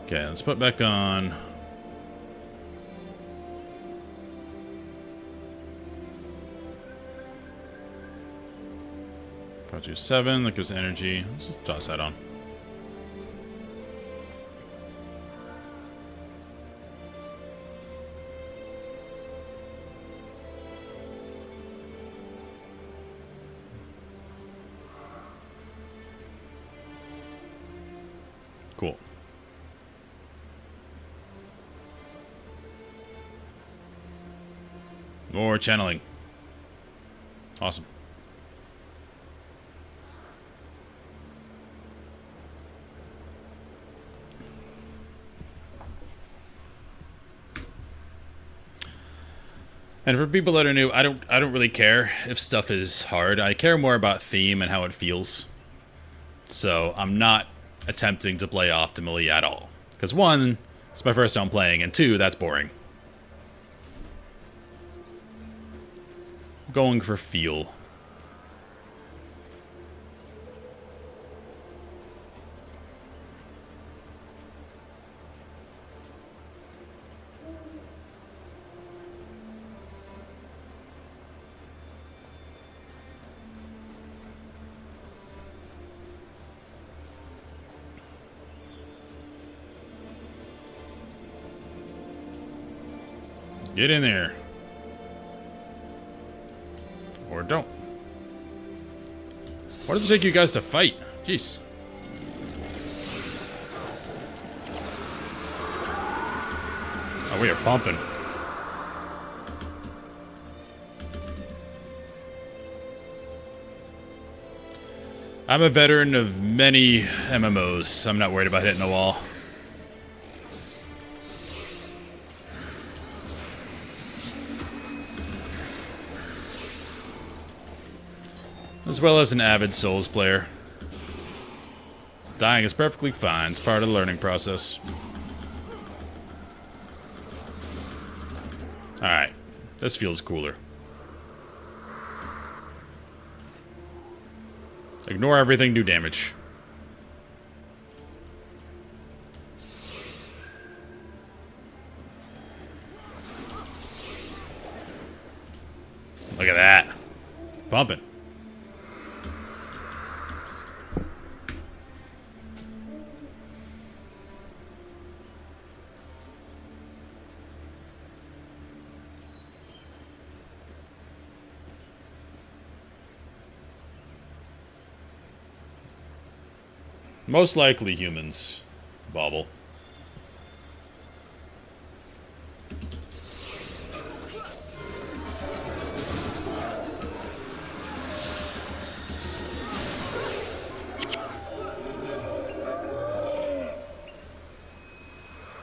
Okay, let's put back on. I'll do 7, that gives energy. Let's just toss that on. Cool. More channeling. Awesome. And for people that are new, I don't really care if stuff is hard. I care more about theme and how it feels. So I'm not attempting to play optimally at all. Because 1, it's my first time playing, and 2, that's boring. I'm going for feel. Get in there. Or don't. Why does it take you guys to fight? Jeez. Oh, we are pumping. I'm a veteran of many MMOs. I'm not worried about hitting a wall. As well as an avid Souls player. Dying is perfectly fine. It's part of the learning process. Alright. This feels cooler. Ignore everything, do damage. Look at that. Bumping. Most likely humans. Bobble.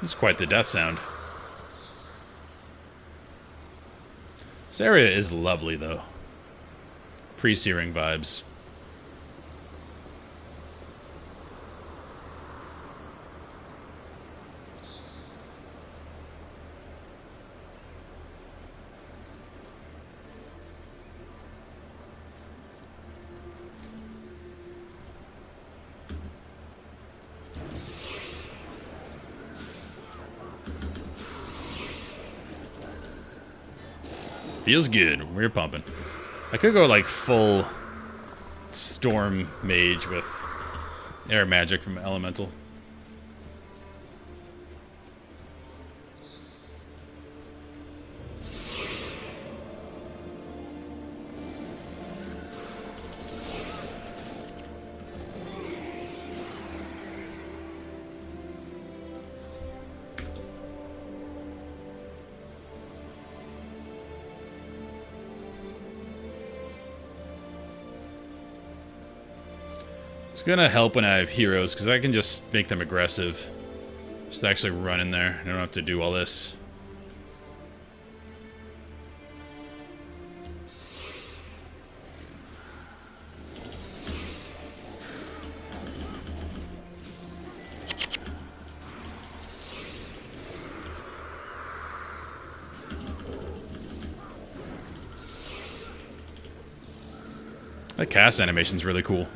It's quite the death sound. This area is lovely, though. Pre-searing vibes. Feels good. We're pumping. I could go like full storm mage with air magic from elemental. It's gonna help when I have heroes, because I can just make them aggressive. Just actually run in there. I don't have to do all this. That cast animation's really cool.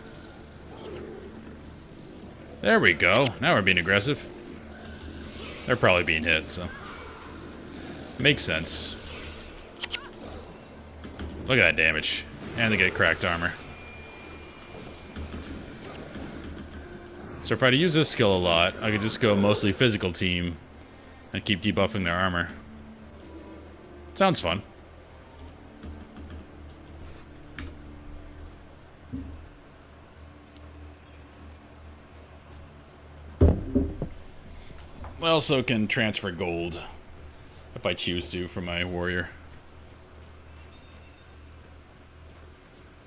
There we go. Now we're being aggressive. They're probably being hit, so... Makes sense. Look at that damage. And they get cracked armor. So if I had to use this skill a lot, I could just go mostly physical team and keep debuffing their armor. Sounds fun. I also can transfer gold if I choose to from my warrior.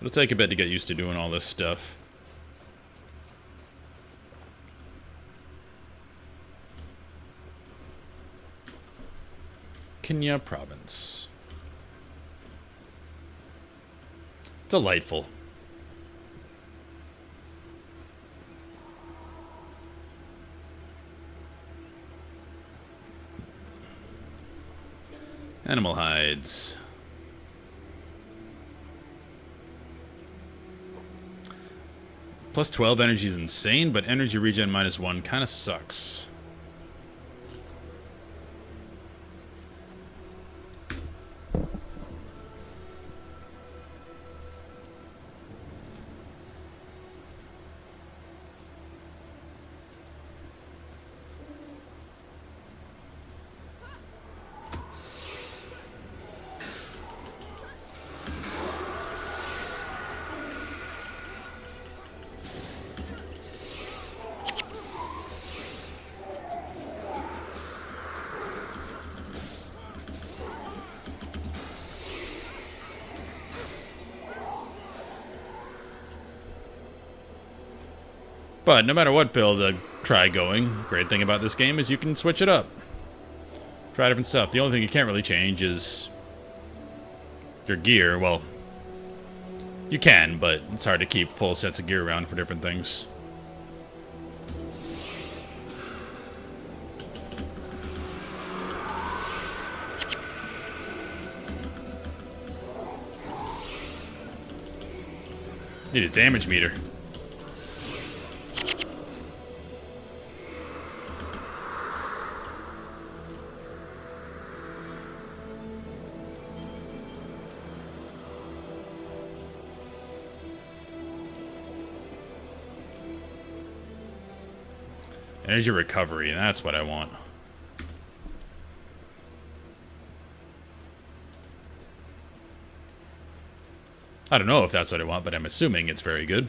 It'll take a bit to get used to doing all this stuff. Kenya province. Delightful. Animal hides. Plus 12 energy is insane, but energy regen -1 kind of sucks. But no matter what build I try going, great thing about this game is you can switch it up. Try different stuff. The only thing you can't really change is your gear. Well, you can, but it's hard to keep full sets of gear around for different things. Need a damage meter. Energy recovery, that's what I want. I don't know if that's what I want, but I'm assuming it's very good.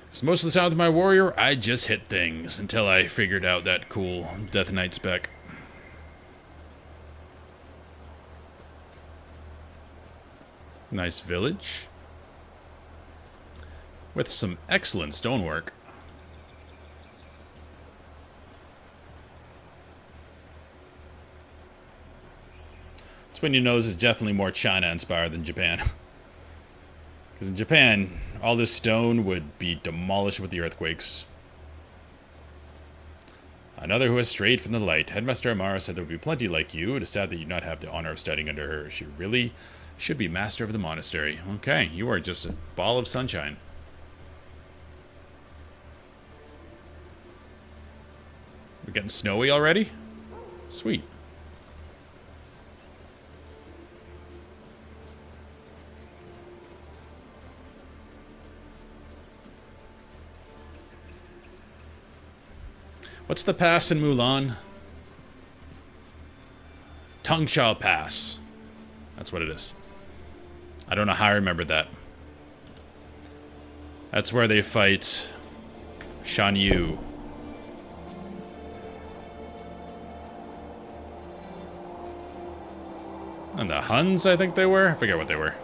Because most of the time with my warrior, I just hit things until I figured out that cool Death Knight spec. Nice village. With some excellent stonework. Twin Your Nose is definitely more China-inspired than Japan. Because in Japan, all this stone would be demolished with the earthquakes. Another who has strayed from the light. Headmaster Amara said there would be plenty like you. It is sad that you do not have the honor of studying under her. She really should be master of the monastery. Okay, you are just a ball of sunshine. We're getting snowy already? Sweet. What's the pass in Mulan? Tongshao Pass. That's what it is. I don't know how I remembered that. That's where they fight Shan Yu. And the Huns, I think they were? I forget what they were.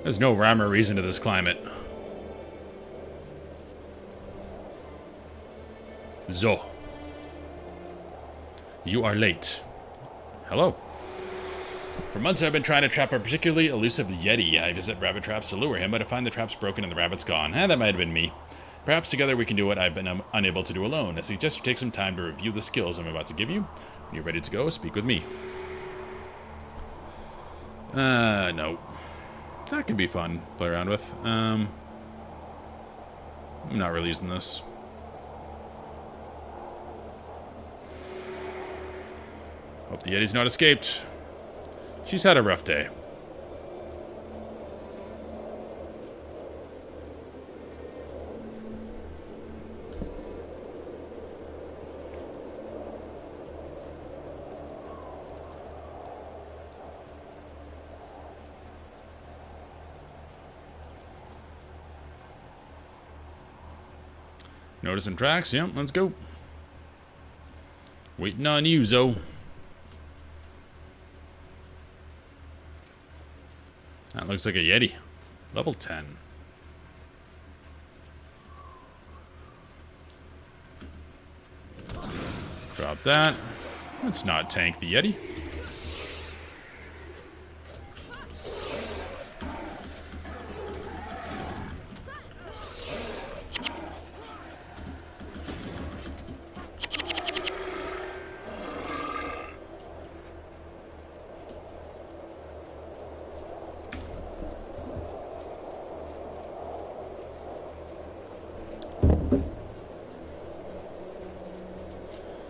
There's no rhyme or reason to this climate. Zo. You are late. Hello. For months I've been trying to trap a particularly elusive Yeti. I visit rabbit traps to lure him, but I find the traps broken and the rabbit's gone. That might have been me. Perhaps together we can do what I've been unable to do alone. I suggest you take some time to review the skills I'm about to give you. When you're ready to go, speak with me. No. That could be fun to play around with. I'm not really using this. Hope the Yeti's not escaped. She's had a rough day. Noticing tracks? Yep, let's go. Waiting on you, Zo. That looks like a Yeti. Level 10. Drop that. Let's not tank the Yeti.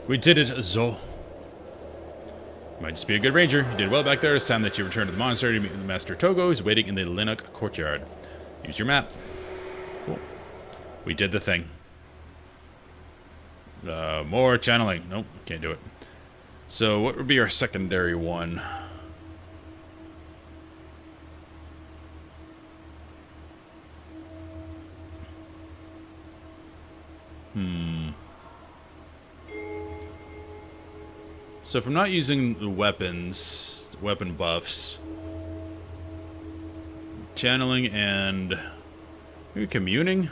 We did it, Zo. Might just be a good ranger. You did well back there. It's time that you return to the monastery to meet with Master Togo, who's waiting in the Linnock courtyard. Use your map. Cool. We did the thing. More channeling. Nope, can't do it. So what would be our secondary one? So if I'm not using the weapons, weapon buffs, channeling and maybe communing.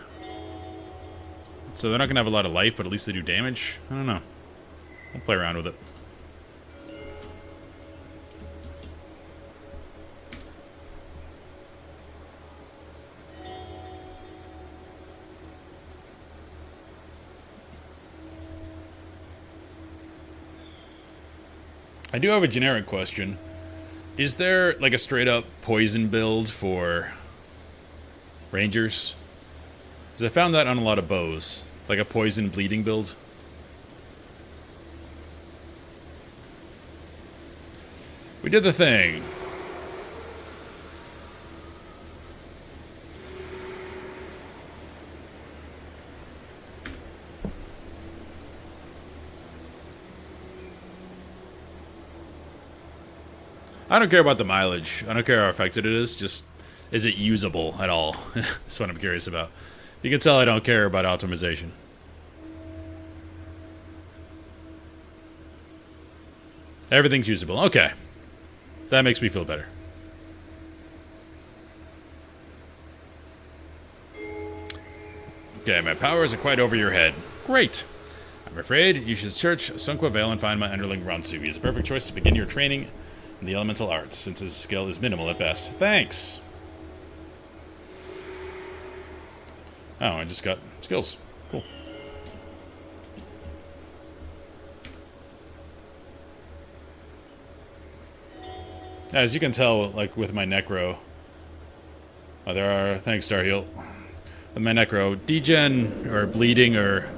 So they're not going to have a lot of life, but at least they do damage. I don't know. I'll play around with it. I do have a generic question. Is there like a straight up poison build for rangers? Because I found that on a lot of bows. Like a poison bleeding build. We did the thing. I don't care about the mileage. I don't care how effective it is. Just, is it usable at all? That's what I'm curious about. You can tell I don't care about optimization. Everything's usable. Okay. That makes me feel better. Okay, my powers are quite over your head. Great. I'm afraid you should search Sunqua Vale and find my underling Ransu. He's a perfect choice to begin your training in the elemental arts, since his skill is minimal at best. Thanks! Oh, I just got skills. Cool. As you can tell, like, with my Necro... Oh, there are... Thanks, Starheal. With my Necro, degen, or bleeding, or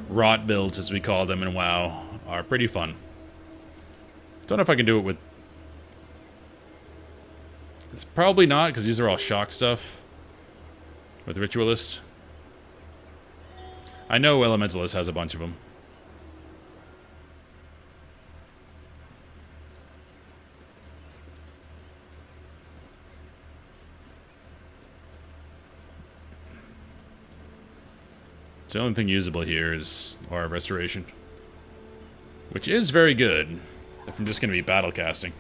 rot builds, as we call them in WoW, are pretty fun. Don't know if I can do it with... It's probably not, because these are all shock stuff. With Ritualist. I know Elementalist has a bunch of them. The only thing usable here is Aura of Restoration. Which is very good, if I'm just going to be battle casting.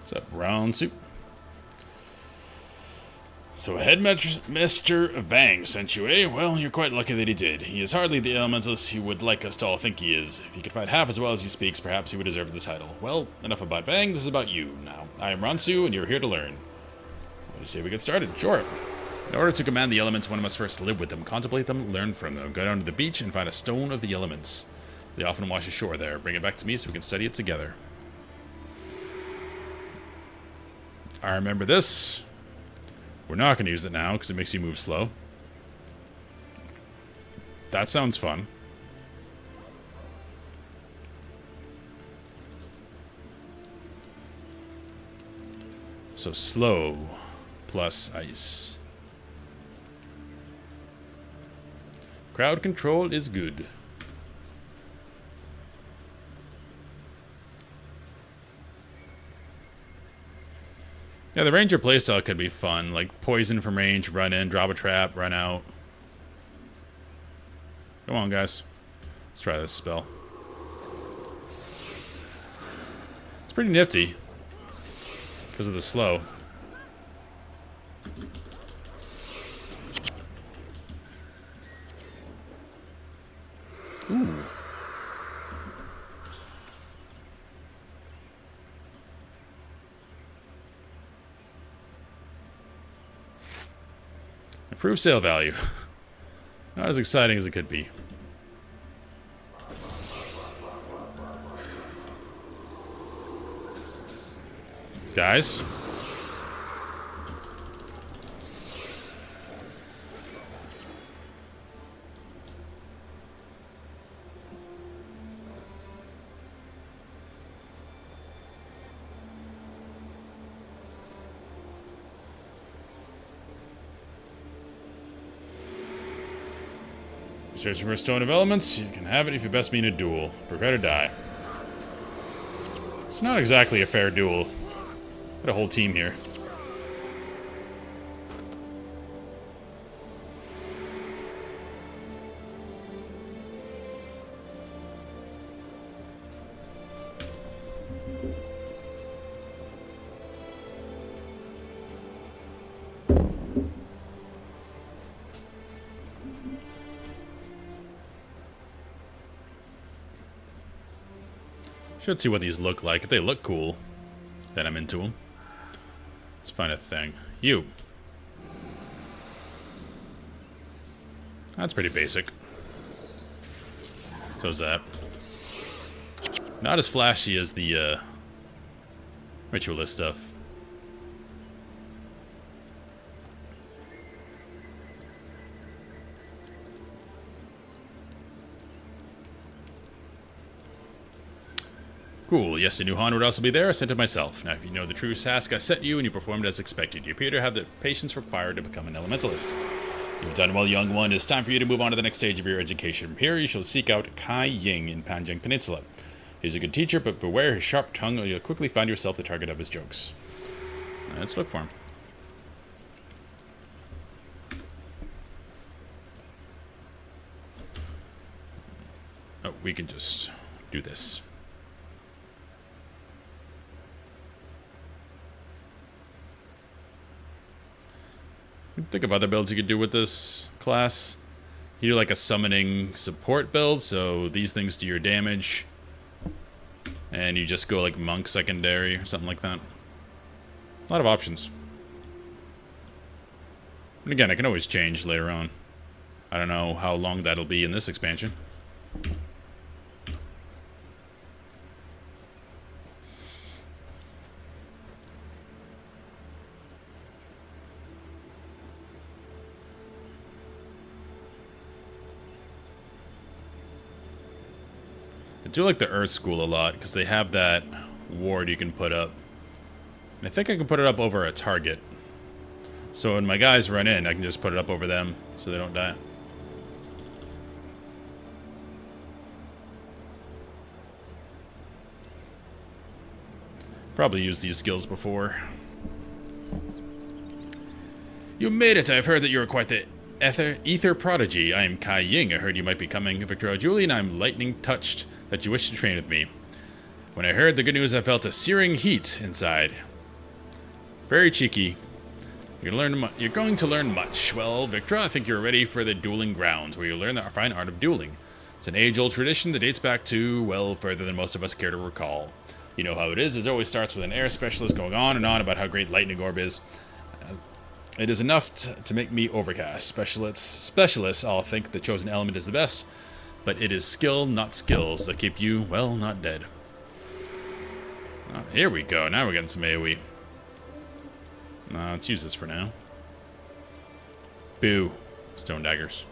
What's up, round soup? So Headmaster Vang sent you, eh? Well, you're quite lucky that he did. He is hardly the elementalist he would like us to all think he is. If he could fight half as well as he speaks, perhaps he would deserve the title. Well, enough about Vang, this is about you now. I am Ransu, and you're here to learn. What do you say we get started? Sure. In order to command the elements, one must first live with them, contemplate them, learn from them. Go down to the beach and find a stone of the elements. They often wash ashore there. Bring it back to me so we can study it together. I remember this. We're not going to use it now because it makes you move slow. That sounds fun. So slow plus ice. Crowd control is good. Yeah, the ranger playstyle could be fun, like poison from range, run in, drop a trap, run out. Come on, guys. Let's try this spell. It's pretty nifty because of the slow. Ooh. Improved sale value. Not as exciting as it could be. Guys. Searching for a stone of elements, you can have it if you best mean a duel. Prepare to die. It's not exactly a fair duel. Got a whole team here. Should see what these look like. If they look cool, then I'm into them. Let's find a thing. You. That's pretty basic. So's that. Not as flashy as the ritualist stuff. Cool. Yes, the new Han would also be there. I sent it myself. Now, if you know the true task I set you and you performed as expected, you appear to have the patience required to become an elementalist. You've done well, young one. It's time for you to move on to the next stage of your education. From here, you shall seek out Kai Ying in Panjang Peninsula. He's a good teacher, but beware his sharp tongue, or you'll quickly find yourself the target of his jokes. Let's look for him. Oh, we can just do this. Think of other builds you could do with this class. You do like a summoning support build, so these things do your damage. And you just go like monk secondary or something like that. A lot of options. And again, I can always change later on. I don't know how long that'll be in this expansion. I do like the Earth School a lot, because they have that ward you can put up. And I think I can put it up over a target. So when my guys run in, I can just put it up over them, so they don't die. Probably used these skills before. You made it! I've heard that you are quite the ether prodigy. I am Kai Ying. I heard you might be coming Victoria Julie, and I'm lightning touched that you wish to train with me. When I heard the good news, I felt a searing heat inside. Very cheeky. You're going to learn much. Well, Victra, I think you're ready for the dueling grounds, where you learn the fine art of dueling. It's an age-old tradition that dates back to, well, further than most of us care to recall. You know how it is. It always starts with an air specialist going on and on about how great Lightning Orb is. It is enough to make me overcast. Specialists all think the chosen element is the best, but it is skill, not skills, that keep you, well, not dead. Oh, here we go. Now we're getting some AoE. Let's use this for now. Boo. Stone daggers.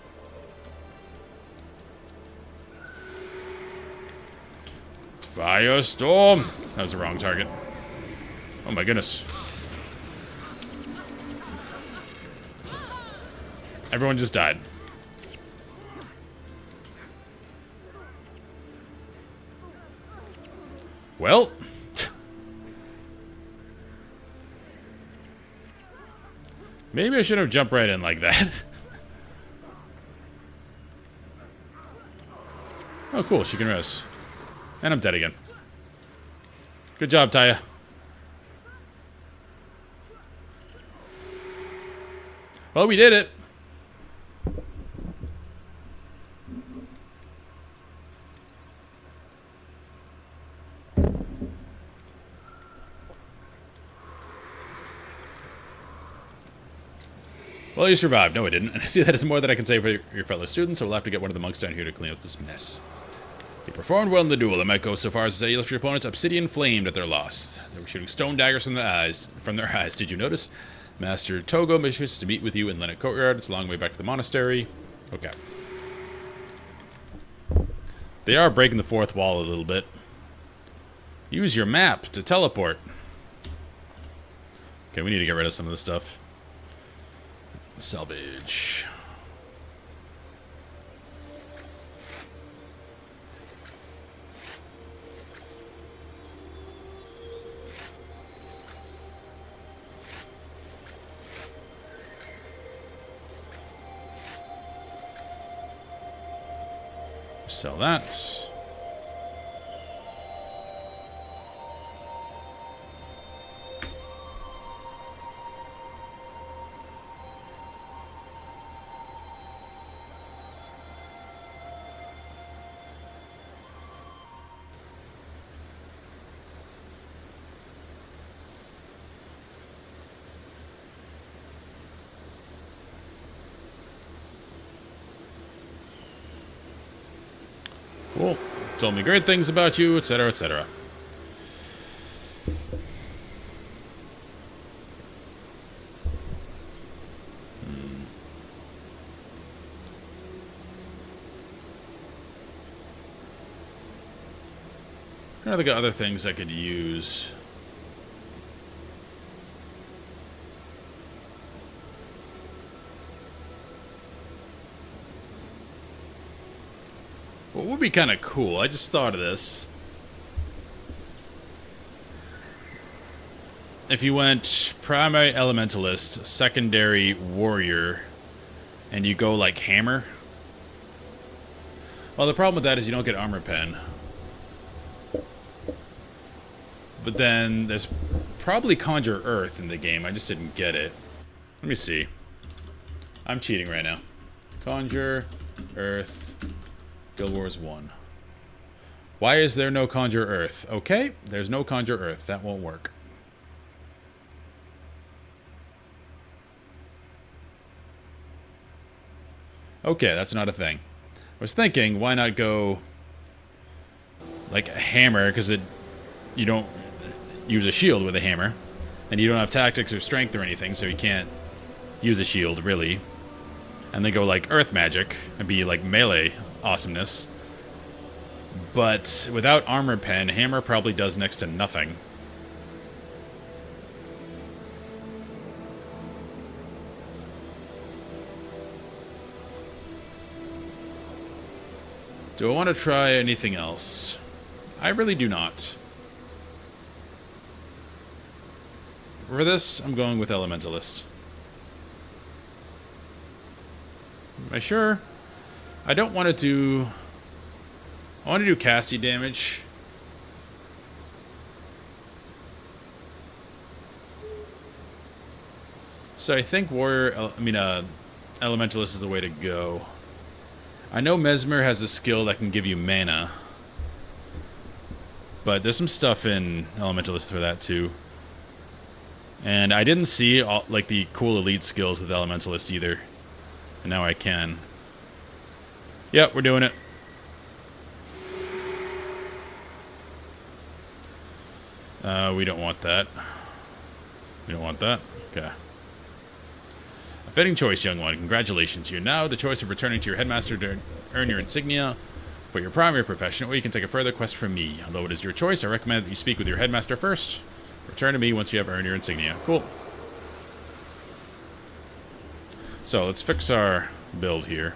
Firestorm! That was the wrong target. Oh my goodness. Everyone just died. Well. Maybe I should have jumped right in like that. Oh, cool. She can rest. And I'm dead again. Good job, Tyria. Well, we did it. Well, you survived. No, I didn't. And I see that as more than I can say for your fellow students, so we'll have to get one of the monks down here to clean up this mess. You performed well in the duel. I might go so far as to say you left your opponents obsidian flamed at their loss. They were shooting stone daggers from their eyes. Did you notice? Master Togo wishes to meet with you in Lennet Courtyard. It's a long way back to the monastery. Okay. They are breaking the fourth wall a little bit. Use your map to teleport. Okay, we need to get rid of some of this stuff. Salvage. Sell that. Cool. Told me great things about you, etc., etc. I think other things I could use. What would be kind of cool? I just thought of this. If you went primary elementalist, secondary warrior, and you go like hammer. Well, the problem with that is you don't get armor pen. But then there's probably Conjure Earth in the game. I just didn't get it. Let me see. I'm cheating right now. Conjure Earth. Guild Wars 1. Why is there no Conjure Earth? Okay, there's no Conjure Earth. That won't work. Okay, that's not a thing. I was thinking, why not go like a hammer, because you don't use a shield with a hammer, and you don't have tactics or strength or anything, so you can't use a shield, really. And then go like earth magic and be like melee awesomeness. But without armor pen, hammer probably does next to nothing. Do I want to try anything else? I really do not. For this, I'm going with Elementalist. Am I sure? I don't want to do... I want to do Cassie damage. So I think Elementalist is the way to go. I know Mesmer has a skill that can give you mana. But there's some stuff in Elementalist for that too. And I didn't see all, like the cool elite skills with Elementalist either. And now I can. Yep, we're doing it. We don't want that. We don't want that. Okay. A fitting choice, young one. Congratulations. You're now the choice of returning to your headmaster to earn your insignia for your primary profession, or you can take a further quest from me. Although it is your choice, I recommend that you speak with your headmaster first. Return to me once you have earned your insignia. Cool. So let's fix our build here.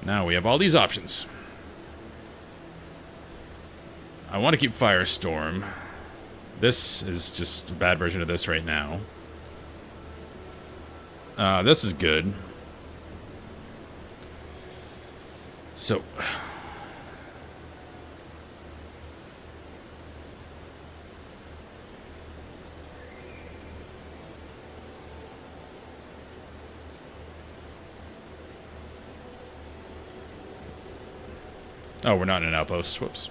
Now we have all these options. I want to keep Firestorm. This is just a bad version of this right now. This is good. So... Oh, we're not in an outpost. Whoops.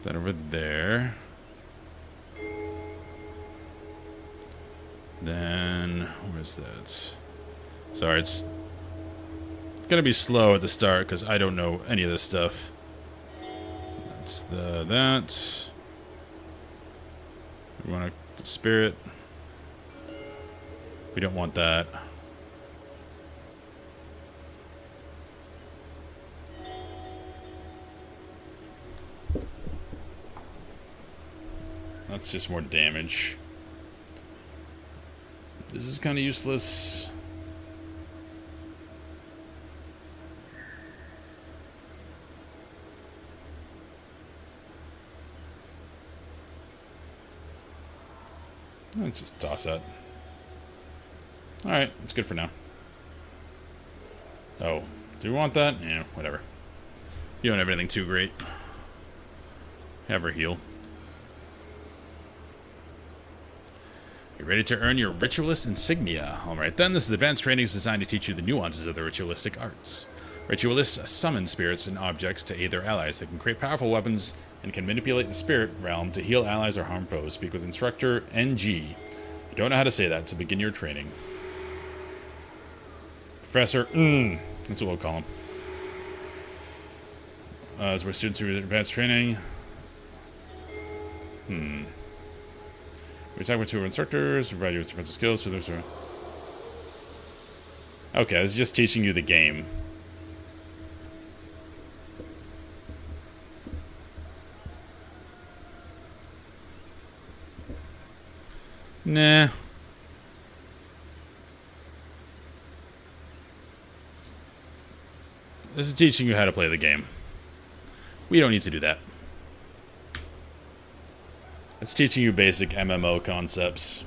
That over there. Then, where's that? Sorry, it's gonna be slow at the start because I don't know any of this stuff. That's that. We want a spirit. We don't want that. That's just more damage. This is kind of useless. Let's just toss that. Alright, it's good for now. Oh, do we want that? Yeah, whatever. You don't have anything too great. Have her heal. You're ready to earn your Ritualist insignia. Alright then, this is advanced training designed to teach you the nuances of the ritualistic arts. Ritualists summon spirits and objects to aid their allies. They can create powerful weapons and can manipulate the spirit realm to heal allies or harm foes. Speak with instructor NG. You don't know how to say that, so begin your training. Professor, that's what we'll call him. As we're students who are advanced training. We talk with two instructors, provide you with defensive skills. So there's a... Okay, this is just teaching you the game. Nah. This is teaching you how to play the game. We don't need to do that. It's teaching you basic MMO concepts.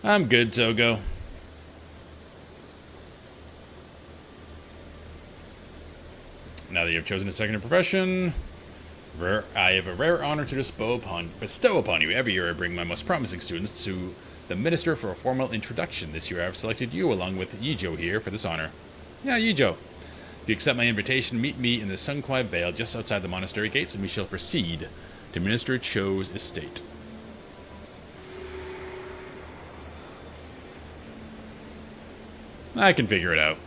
I'm good, Togo. Now that you have chosen a second profession, I have a rare honor to bestow upon you. Every year I bring my most promising students to the minister for a formal introduction. This year I have selected you along with Yijo here for this honor. Yeah, Yijo. If you accept my invitation, meet me in the Sunkwai Vale just outside the monastery gates, and we shall proceed to Minister Cho's estate. I can figure it out.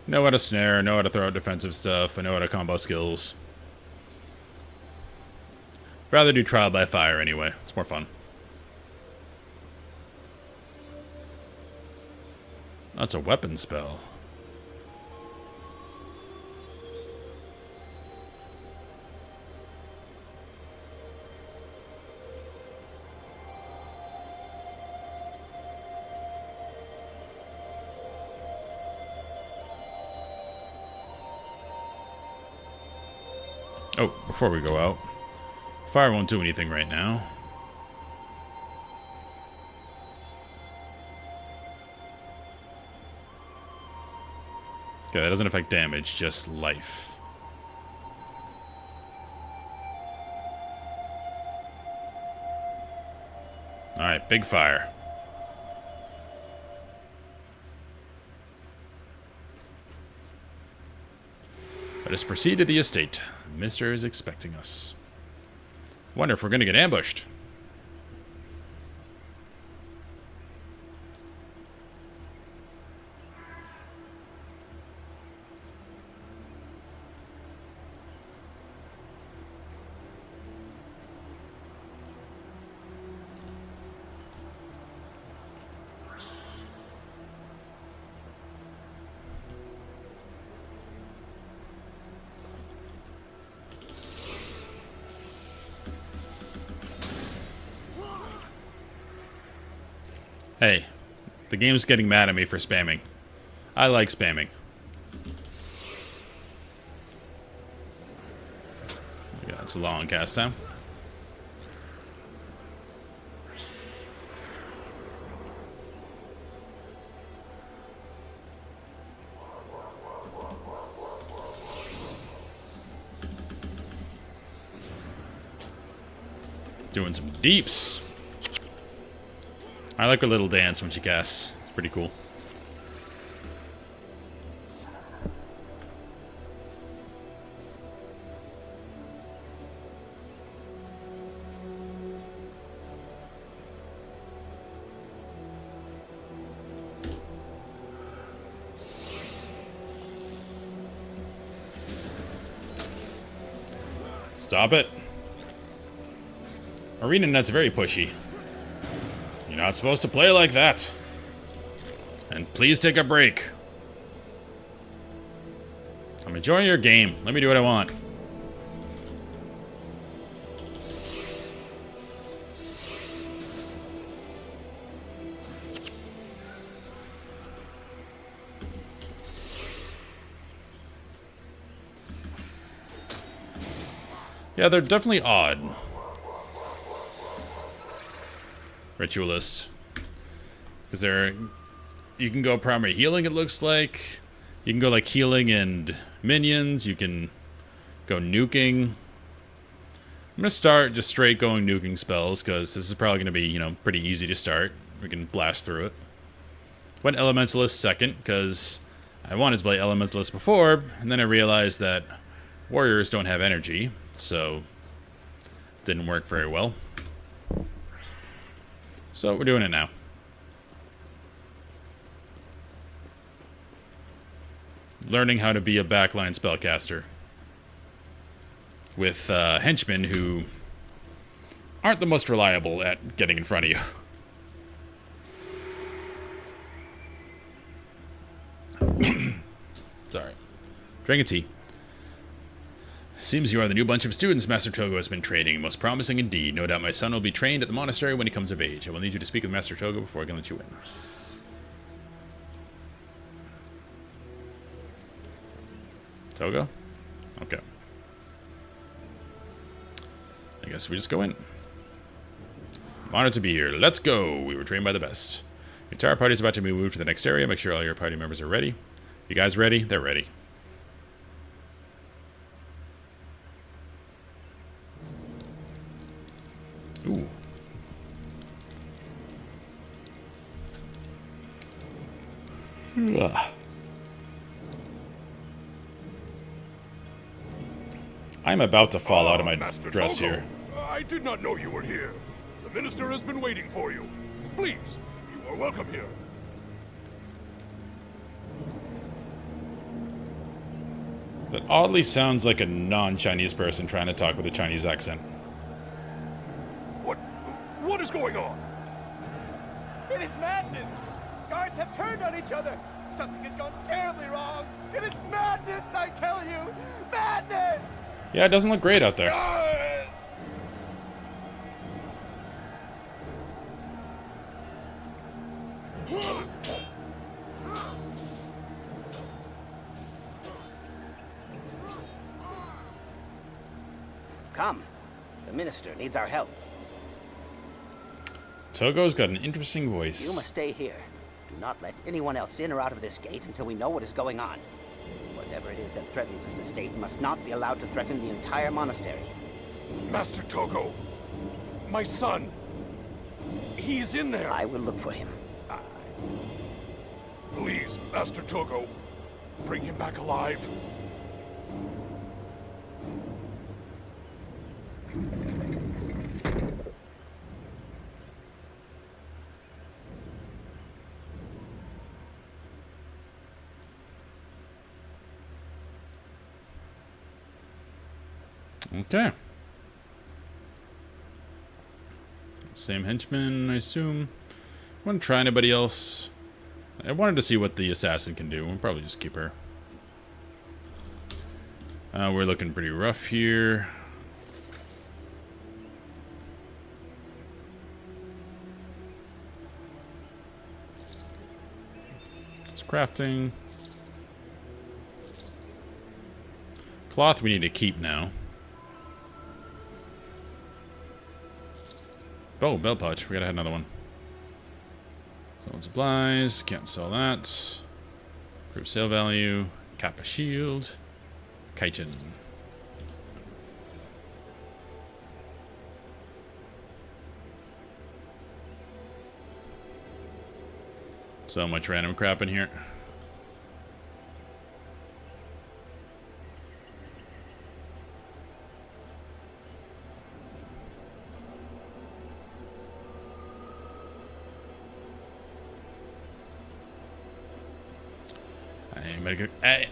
Know how to snare, know how to throw out defensive stuff, I know how to combo skills. Rather do trial by fire anyway. It's more fun. That's a weapon spell. Oh, before we go out, fire won't do anything right now. Okay, that doesn't affect damage, just life. Alright, big fire. Let us proceed to the estate. Mister is expecting us. Wonder if we're gonna get ambushed. Hey, the game's getting mad at me for spamming. I like spamming. Yeah, it's a long cast time. Doing some deeps. I like her little dance when she casts. It's pretty cool. Stop it. ArenaNet's very pushy. You're not supposed to play like that. And please take a break. I'm enjoying your game. Let me do what I want. Yeah, they're definitely odd. Ritualist. Because they're... You can go primary healing, it looks like. You can go, like, healing and minions. You can go nuking. I'm going to start just straight going nuking spells, because this is probably going to be, you know, pretty easy to start. We can blast through it. Went Elementalist second, because I wanted to play Elementalist before, and then I realized that warriors don't have energy, so didn't work very well. So we're doing it now. Learning how to be a backline spellcaster with henchmen who aren't the most reliable at getting in front of you. Sorry. Drink a tea. Seems you are the new bunch of students Master Togo has been training. Most promising indeed. No doubt my son will be trained at the monastery when he comes of age. I will need you to speak with Master Togo before I can let you in. Togo? Okay. I guess we just go in. I'm honored to be here. Let's go! We were trained by the best. Your entire party is about to be moved to the next area. Make sure all your party members are ready. You guys ready? They're ready. Ooh. I'm about to fall out of my Master dress Togo. here. I did not know you were here. The minister has been waiting for you. Please, you are welcome here. That oddly sounds like a non-Chinese person trying to talk with a Chinese accent. What is going on? It is madness! Guards have turned on each other! Something has gone terribly wrong! It is madness, I tell you! Madness! Yeah, it doesn't look great out there. Come. The minister needs our help. Togo's got an interesting voice. You must stay here. Do not let anyone else in or out of this gate until we know what is going on. Whatever it is that threatens this estate must not be allowed to threaten the entire monastery. Master Togo, my son. He is in there. I will look for him. Please, Master Togo, bring him back alive. Okay. Same henchman, I assume. I want to try anybody else. I wanted to see what the assassin can do. We'll probably just keep her. We're looking pretty rough here. It's crafting. Cloth we need to keep now. Oh, bell pouch. We gotta have another one. Sold supplies. Can't sell that. Improve sale value. Kappa shield. Kaichin. So much random crap in here.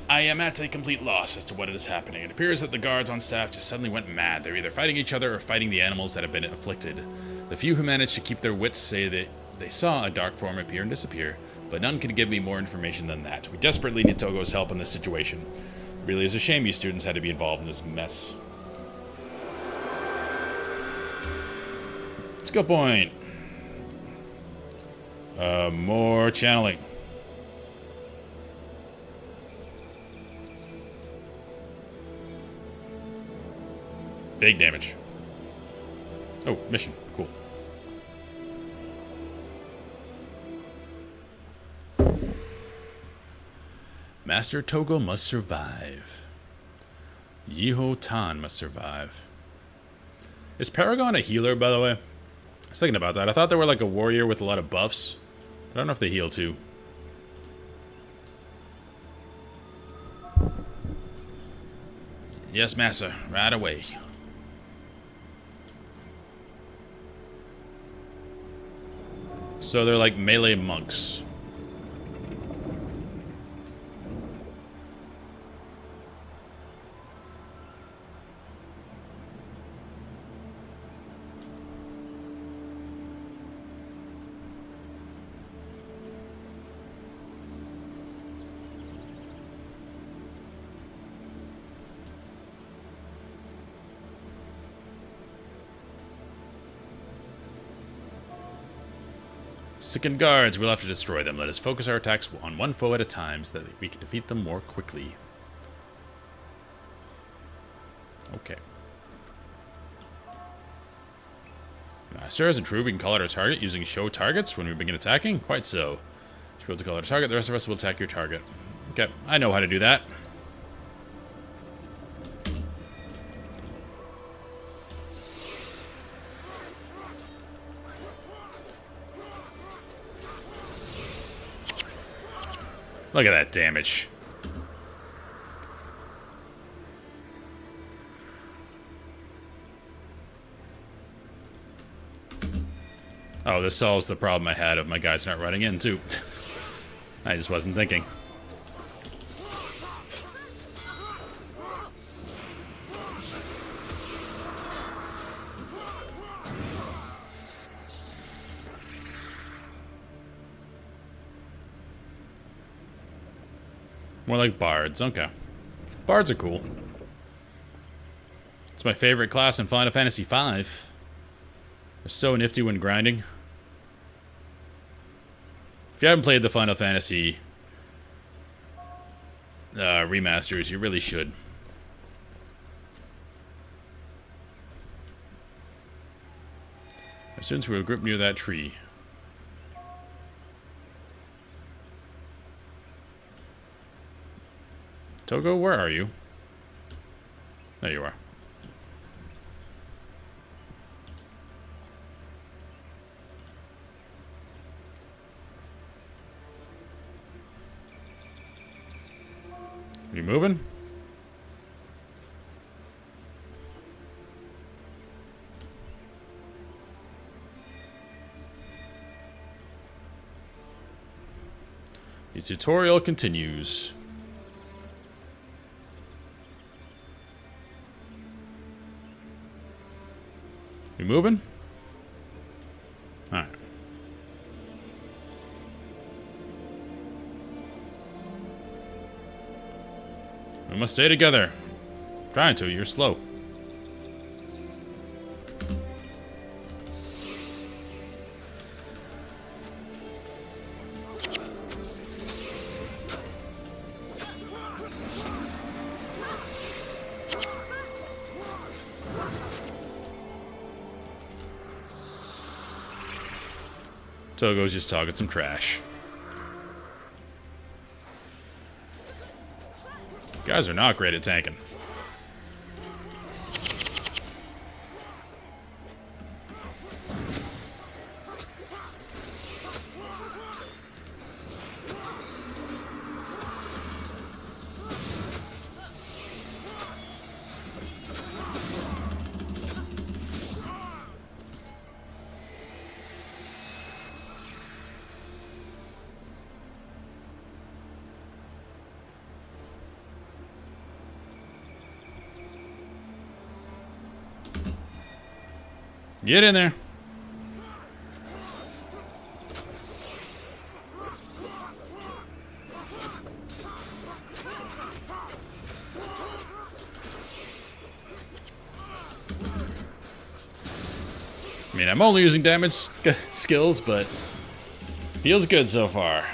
I am at a complete loss as to what is happening. It appears that the guards on staff just suddenly went mad. They're either fighting each other or fighting the animals that have been afflicted. The few who managed to keep their wits say that they saw a dark form appear and disappear, but none could give me more information than that. We desperately need Togo's help in this situation. It really is a shame you students had to be involved in this mess. Skill point. More channeling. Big damage. Oh, mission. Cool. Master Togo must survive. Yiho Tan must survive. Is Paragon a healer, by the way? I was thinking about that. I thought they were like a warrior with a lot of buffs. I don't know if they heal too. Yes, Massa. Right away. So they're like melee monks. Sickened guards, we'll have to destroy them. Let us focus our attacks on one foe at a time so that we can defeat them more quickly. Okay. Master, as in true, we can call out our target using show targets when we begin attacking? Quite so. You should be able to call out a target, the rest of us will attack your target. Okay, I know how to do that. Look at that damage. Oh, this solves the problem I had of my guys not running in, too. I just wasn't thinking. More like bards. Okay. Bards are cool. It's my favorite class in Final Fantasy V. They're so nifty when grinding. If you haven't played the Final Fantasy remasters, you really should. As soon as we were grouped near that tree. Togo, where are you? There you are. You moving? The tutorial continues. You moving? Alright. We must stay together. Trying to, you're slow. Togo's just talking some trash. Guys are not great at tanking. Get in there. I mean, I'm only using damage skills, but feels good so far.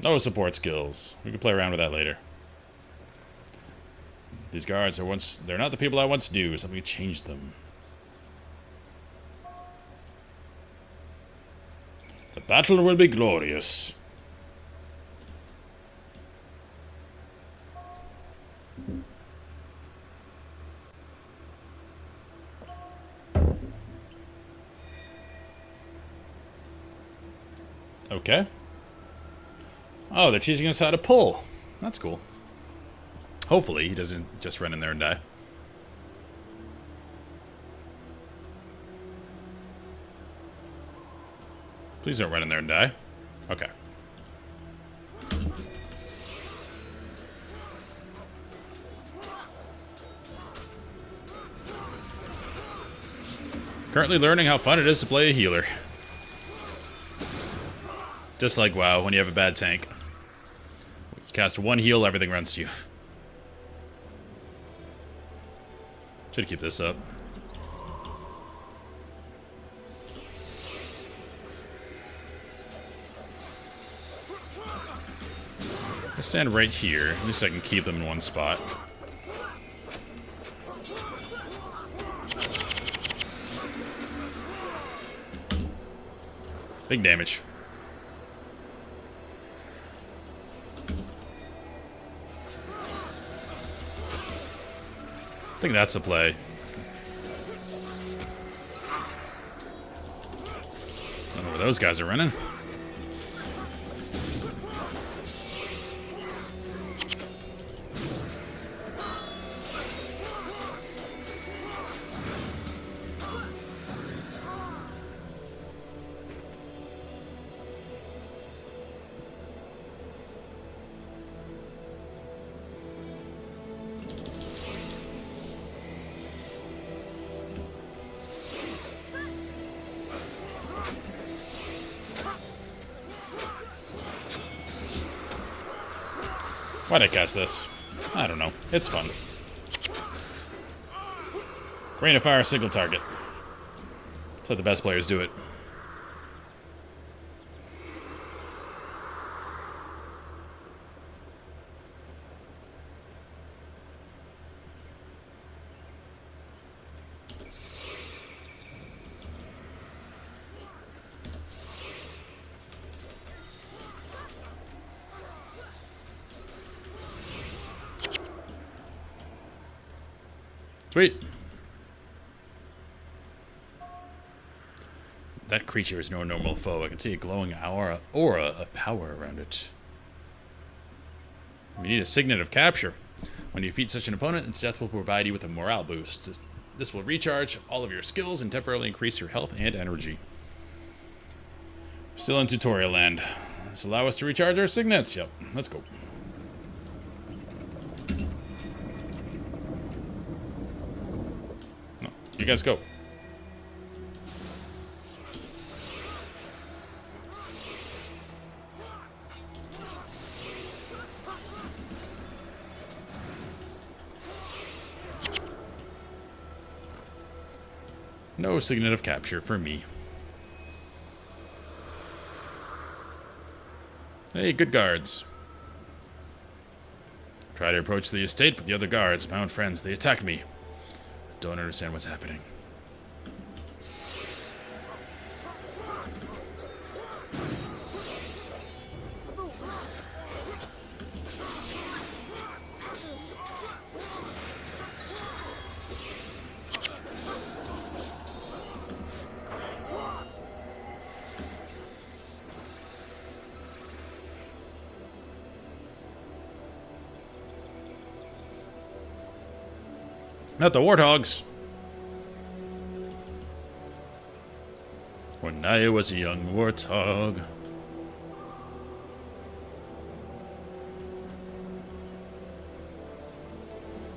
No support skills. We can play around with that later. These guards are they're not the people I once knew. Something changed them. The battle will be glorious. Okay. Oh, they're teaching us how to pull. That's cool. Hopefully, he doesn't just run in there and die. Please don't run in there and die. Okay. Currently learning how fun it is to play a healer. Just like WoW, when you have a bad tank. You cast one heal, everything runs to you. Should keep this up. I'll stand right here. At least I can keep them in one spot. Big damage. I think that's the play. I don't know where those guys are running. Why'd I cast this? I don't know. It's fun. Rain of fire, single target. That's how the best players do it. Sweet. That creature is no normal foe. I can see a glowing aura of power around it. We need a signet of capture. When you defeat such an opponent, its death will provide you with a morale boost. This will recharge all of your skills and temporarily increase your health and energy. Still in tutorial land. This will allow us to recharge our signets. Yep, let's go. No, you guys go. No signet of capture for me. Hey, good guards. Try to approach the estate, but the other guards, my own friends, they attacked me. Don't understand what's happening. Not the warthogs. When I was a young warthog.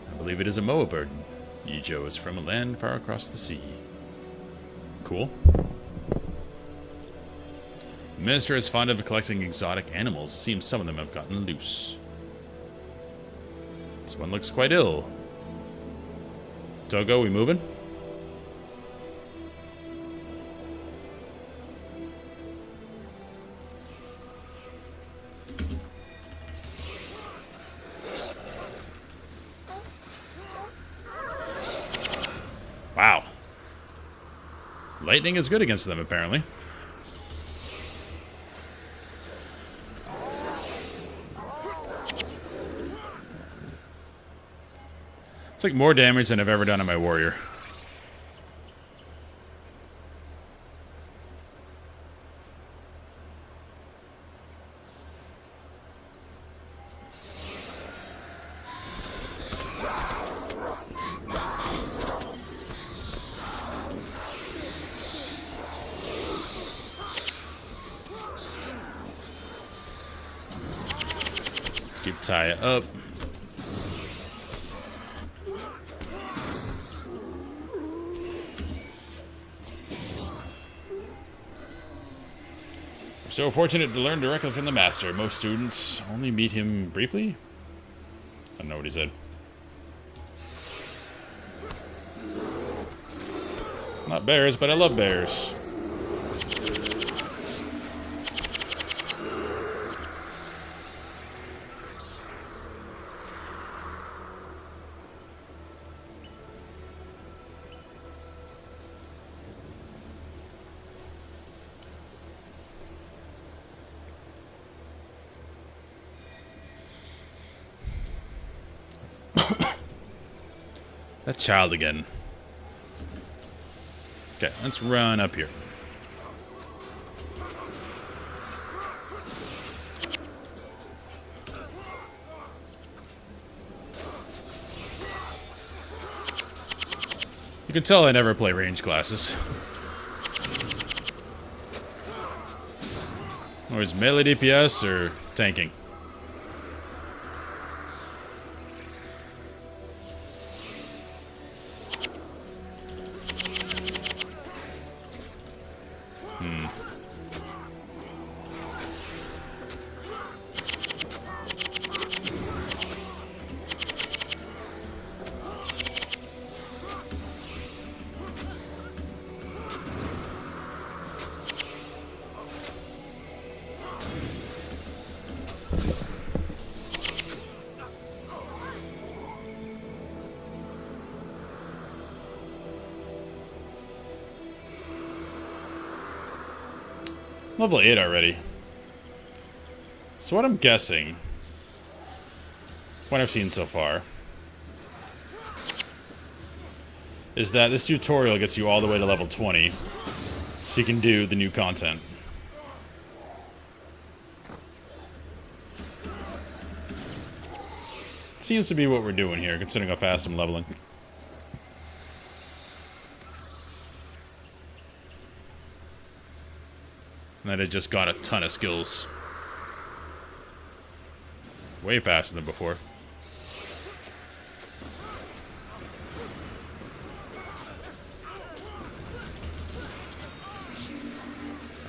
I believe it is a moa bird. Yijo is from a land far across the sea. Cool. The minister is fond of collecting exotic animals. It seems some of them have gotten loose. This one looks quite ill. Togo, we moving? Wow. Lightning is good against them, apparently. It's like more damage than I've ever done on my warrior. Keep Tyria up. So fortunate to learn directly from the master. Most students only meet him briefly. I don't know what he said. Not bears, but I love bears. That child again. Okay, let's run up here. You can tell I never play range classes. Always melee DPS or tanking. Level 8 already. So what I'm guessing, what I've seen so far, is that this tutorial gets you all the way to level 20, so you can do the new content. Seems to be what we're doing here, considering how fast I'm leveling. And then I just got a ton of skills. Way faster than before.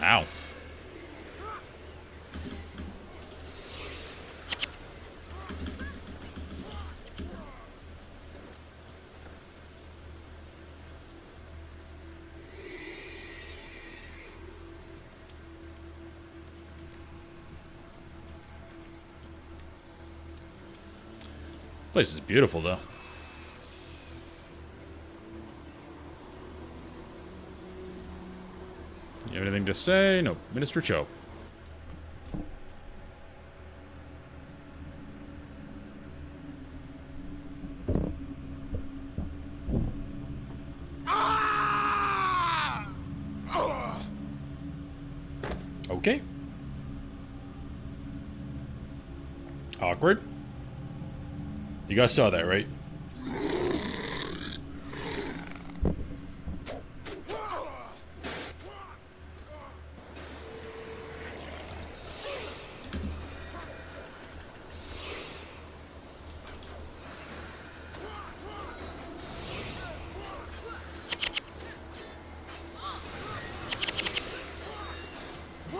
Ow. Place is beautiful, though. You have anything to say? No. Minister Cho. Okay. Awkward. You guys saw that, right?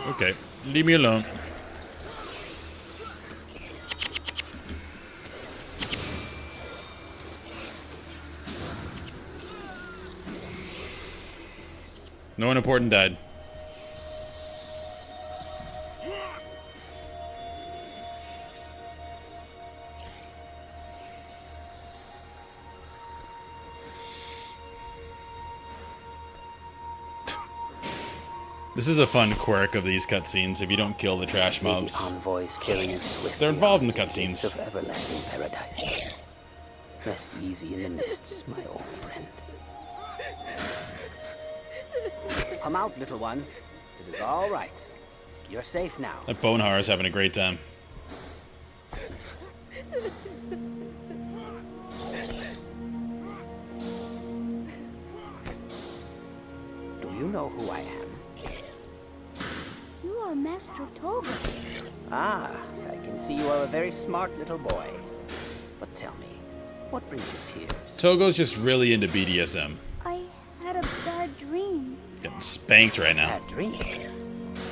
Okay, leave me alone. No one important died. This is a fun quirk of these cutscenes. If you don't kill the trash mobs, envoys carrying swiftly they're involved in the out to gates cutscenes. of everlasting paradise. Rest easy in the mists, my old friend. Come out, little one. It is all right. You're safe now. That Bonehar is having a great time. Do you know who I am? You are Master Toga. Ah, I can see you are a very smart little boy. But tell me, what brings you tears? Togo's just really into BDSM. I had a bad dream. Getting spanked right now. Bad dream?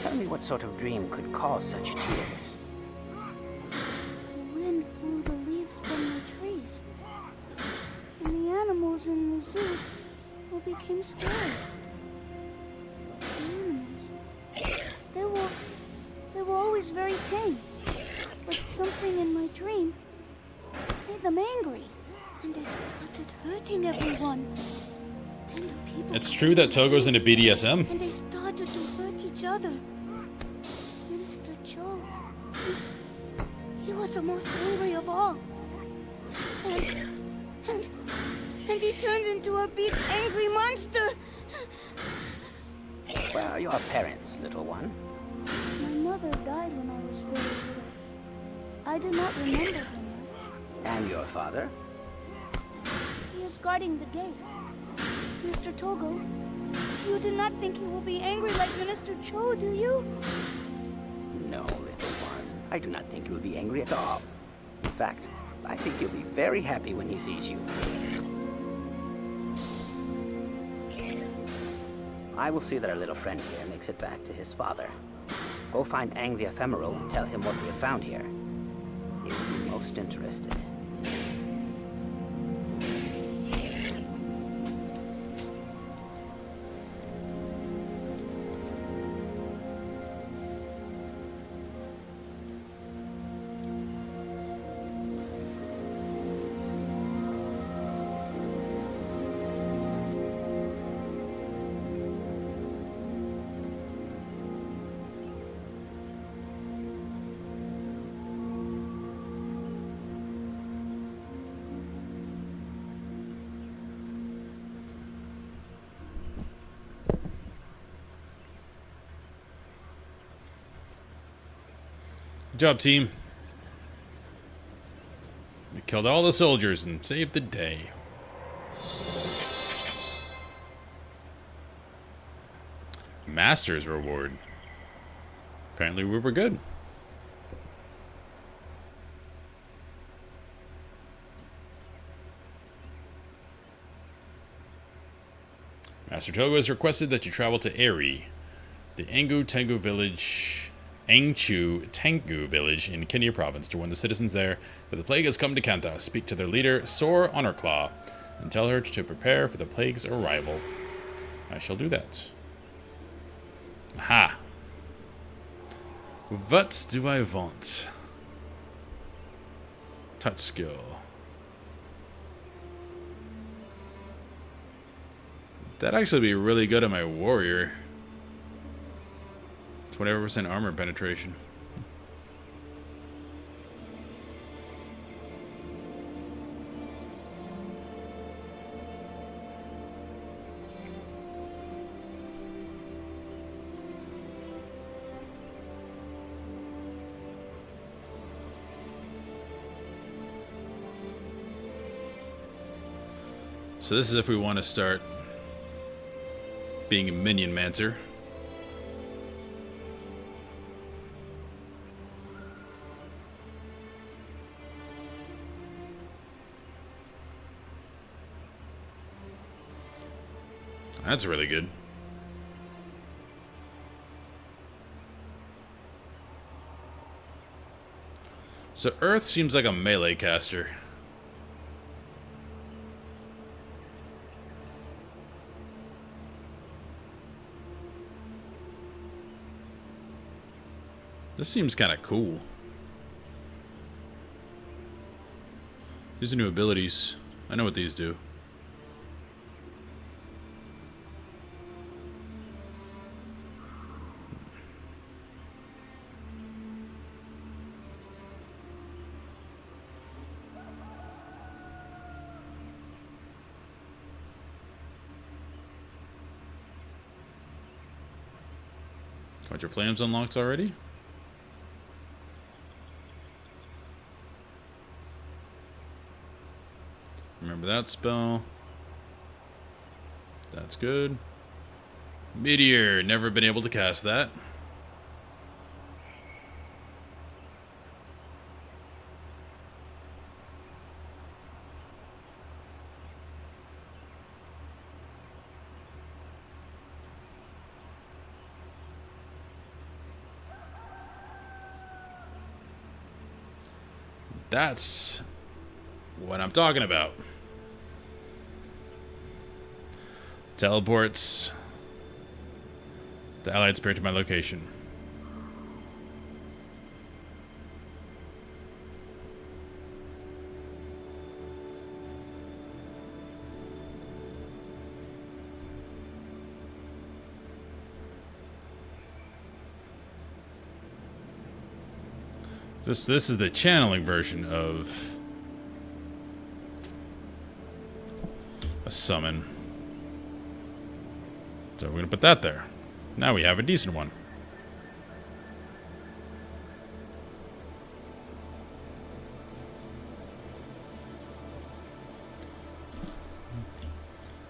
Tell me what sort of dream could cause such tears. The wind blew the leaves from the trees. And the animals in the zoo all became scared. The animals. They were always very tame. But something in my dream made them angry. And they started hurting everyone. Tender people. It's true that Togo's into BDSM. And they started to hurt each other. Minister Cho, he was the most angry of all. And he turned into a big angry monster. Where are your parents, little one? My mother died when I was very little. I do not remember her much. And your father? He is guarding the gate. Mr. Togo, you do not think he will be angry like Minister Cho, do you? No, little one. I do not think he will be angry at all. In fact, I think he'll be very happy when he sees you. I will see that our little friend here makes it back to his father. Go find Aang the Ephemeral and tell him what we have found here. He will be most interested. Good job, team. We killed all the soldiers and saved the day. Master's reward. Apparently we were good. Master Togo has requested that you travel to Eri, the Angchu Tengu village in Kenya province, to warn the citizens there that the plague has come to Cantha. Speak to their leader, Sor Honorclaw, and tell her to prepare for the plague's arrival. I shall do that. Aha. What do I want? Touch skill. That'd actually be really good on my warrior. 20% armor penetration. So this is if we want to start being a minion mancer. That's really good. So Earth seems like a melee caster. This seems kind of cool. These are new abilities. I know what these do. Got your flames unlocked already? Remember that spell. That's good. Meteor. Never been able to cast that. That's what I'm talking about. Teleports the allied spirit to my location. This is the channeling version of a summon. So we're going to put that there. Now we have a decent one.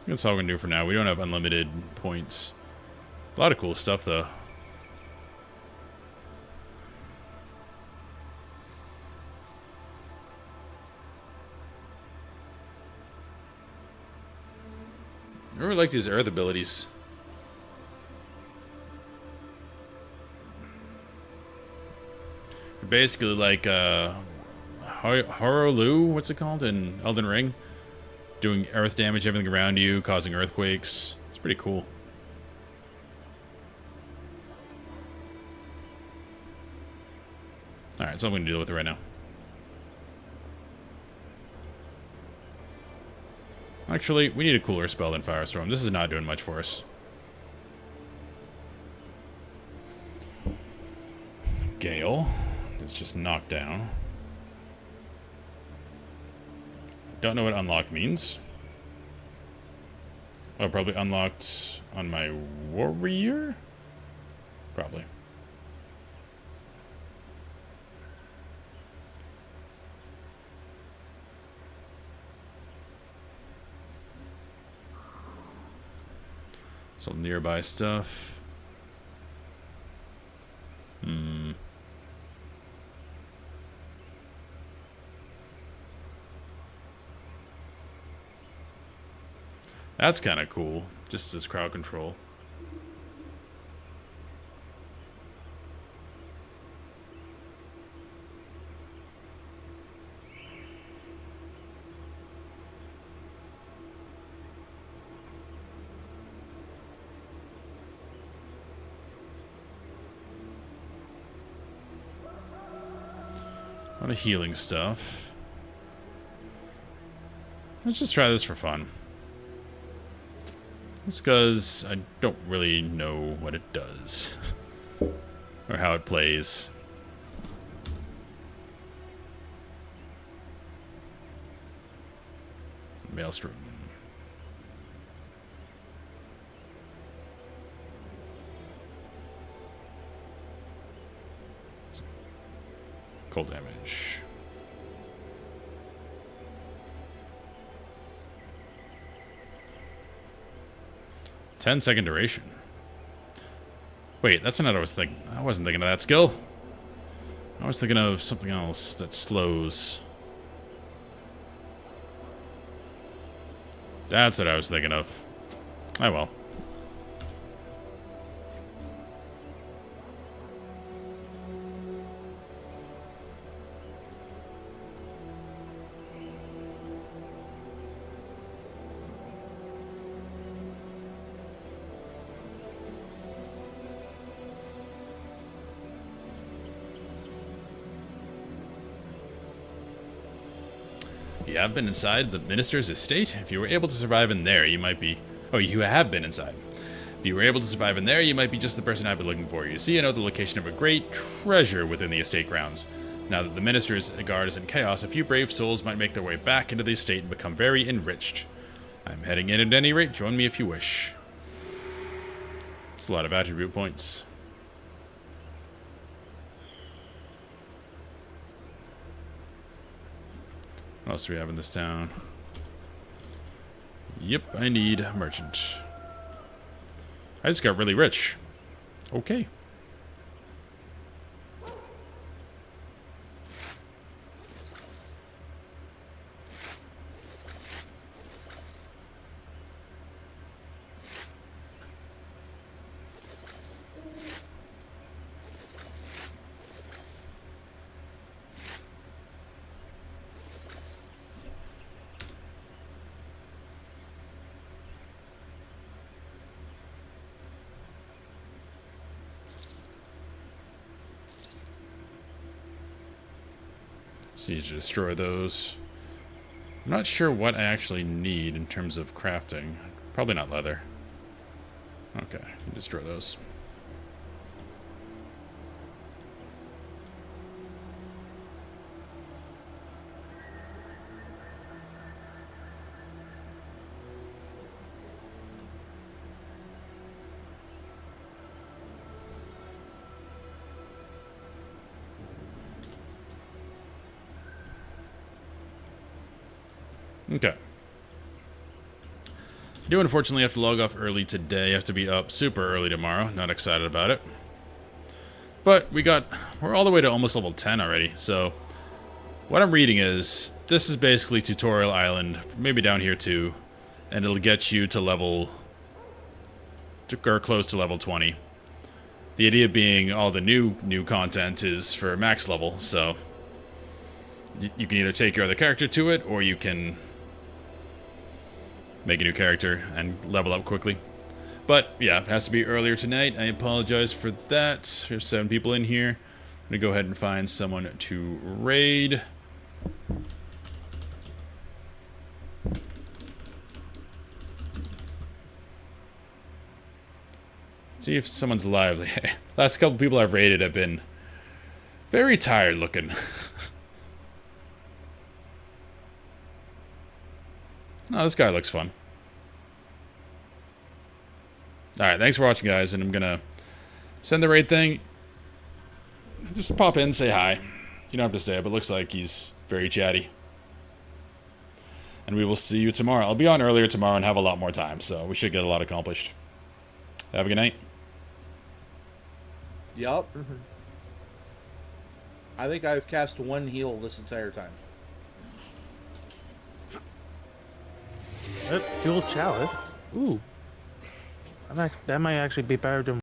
That's all we're going to do for now. We don't have unlimited points. A lot of cool stuff, though. I really like these earth abilities. Basically like Horolu, what's it called in Elden Ring? Doing earth damage, everything around you, causing earthquakes. It's pretty cool. Alright, so I'm going to deal with it right now. Actually, we need a cooler spell than Firestorm. This is not doing much for us. Gale. It's just knocked down. Don't know what unlock means. Oh, probably unlocked on my warrior? Probably. Some nearby stuff. That's kind of cool. Just as crowd control. A lot of healing stuff. Let's just try this for fun. Just because I don't really know what it does. Or how it plays. Maelstrom. Cold damage. Ten-second duration. Wait, that's not what I was thinking. I wasn't thinking of that skill. I was thinking of something else that slows. That's what I was thinking of. Oh well. You have been inside the minister's estate? If you were able to survive in there, you might be... Oh, you have been inside. If you were able to survive in there, you might be just the person I've been looking for. You see, I know the location of a great treasure within the estate grounds. Now that the minister's guard is in chaos, a few brave souls might make their way back into the estate and become very enriched. I'm heading in at any rate. Join me if you wish. That's a lot of attribute points. What else do we have in this town? Yep, I need a merchant. I just got really rich. Okay. So you need to destroy those. I'm not sure what I actually need in terms of crafting. Probably not leather. Okay, destroy those. Okay. I do unfortunately have to log off early today. I have to be up super early tomorrow. Not excited about it. But we're all the way to almost level 10 already. So what I'm reading is, this is basically Tutorial Island, maybe down here too. And it'll get you to level, or close to level 20. The idea being all the new content is for max level. So you can either take your other character to it, or you can make a new character and level up quickly. But yeah, it has to be earlier tonight. I apologize for that. There's 7 people in here. I'm gonna go ahead and find someone to raid. See if someone's lively. Last couple people I've raided have been very tired looking. Oh, this guy looks fun. Alright, thanks for watching, guys, and I'm gonna send the raid thing. Just pop in, say hi. You don't have to stay, but it looks like he's very chatty. And we will see you tomorrow. I'll be on earlier tomorrow and have a lot more time, so we should get a lot accomplished. Have a good night. Yup. I think I've cast 1 heal this entire time. Jewel Chalice. Ooh. That might actually be better than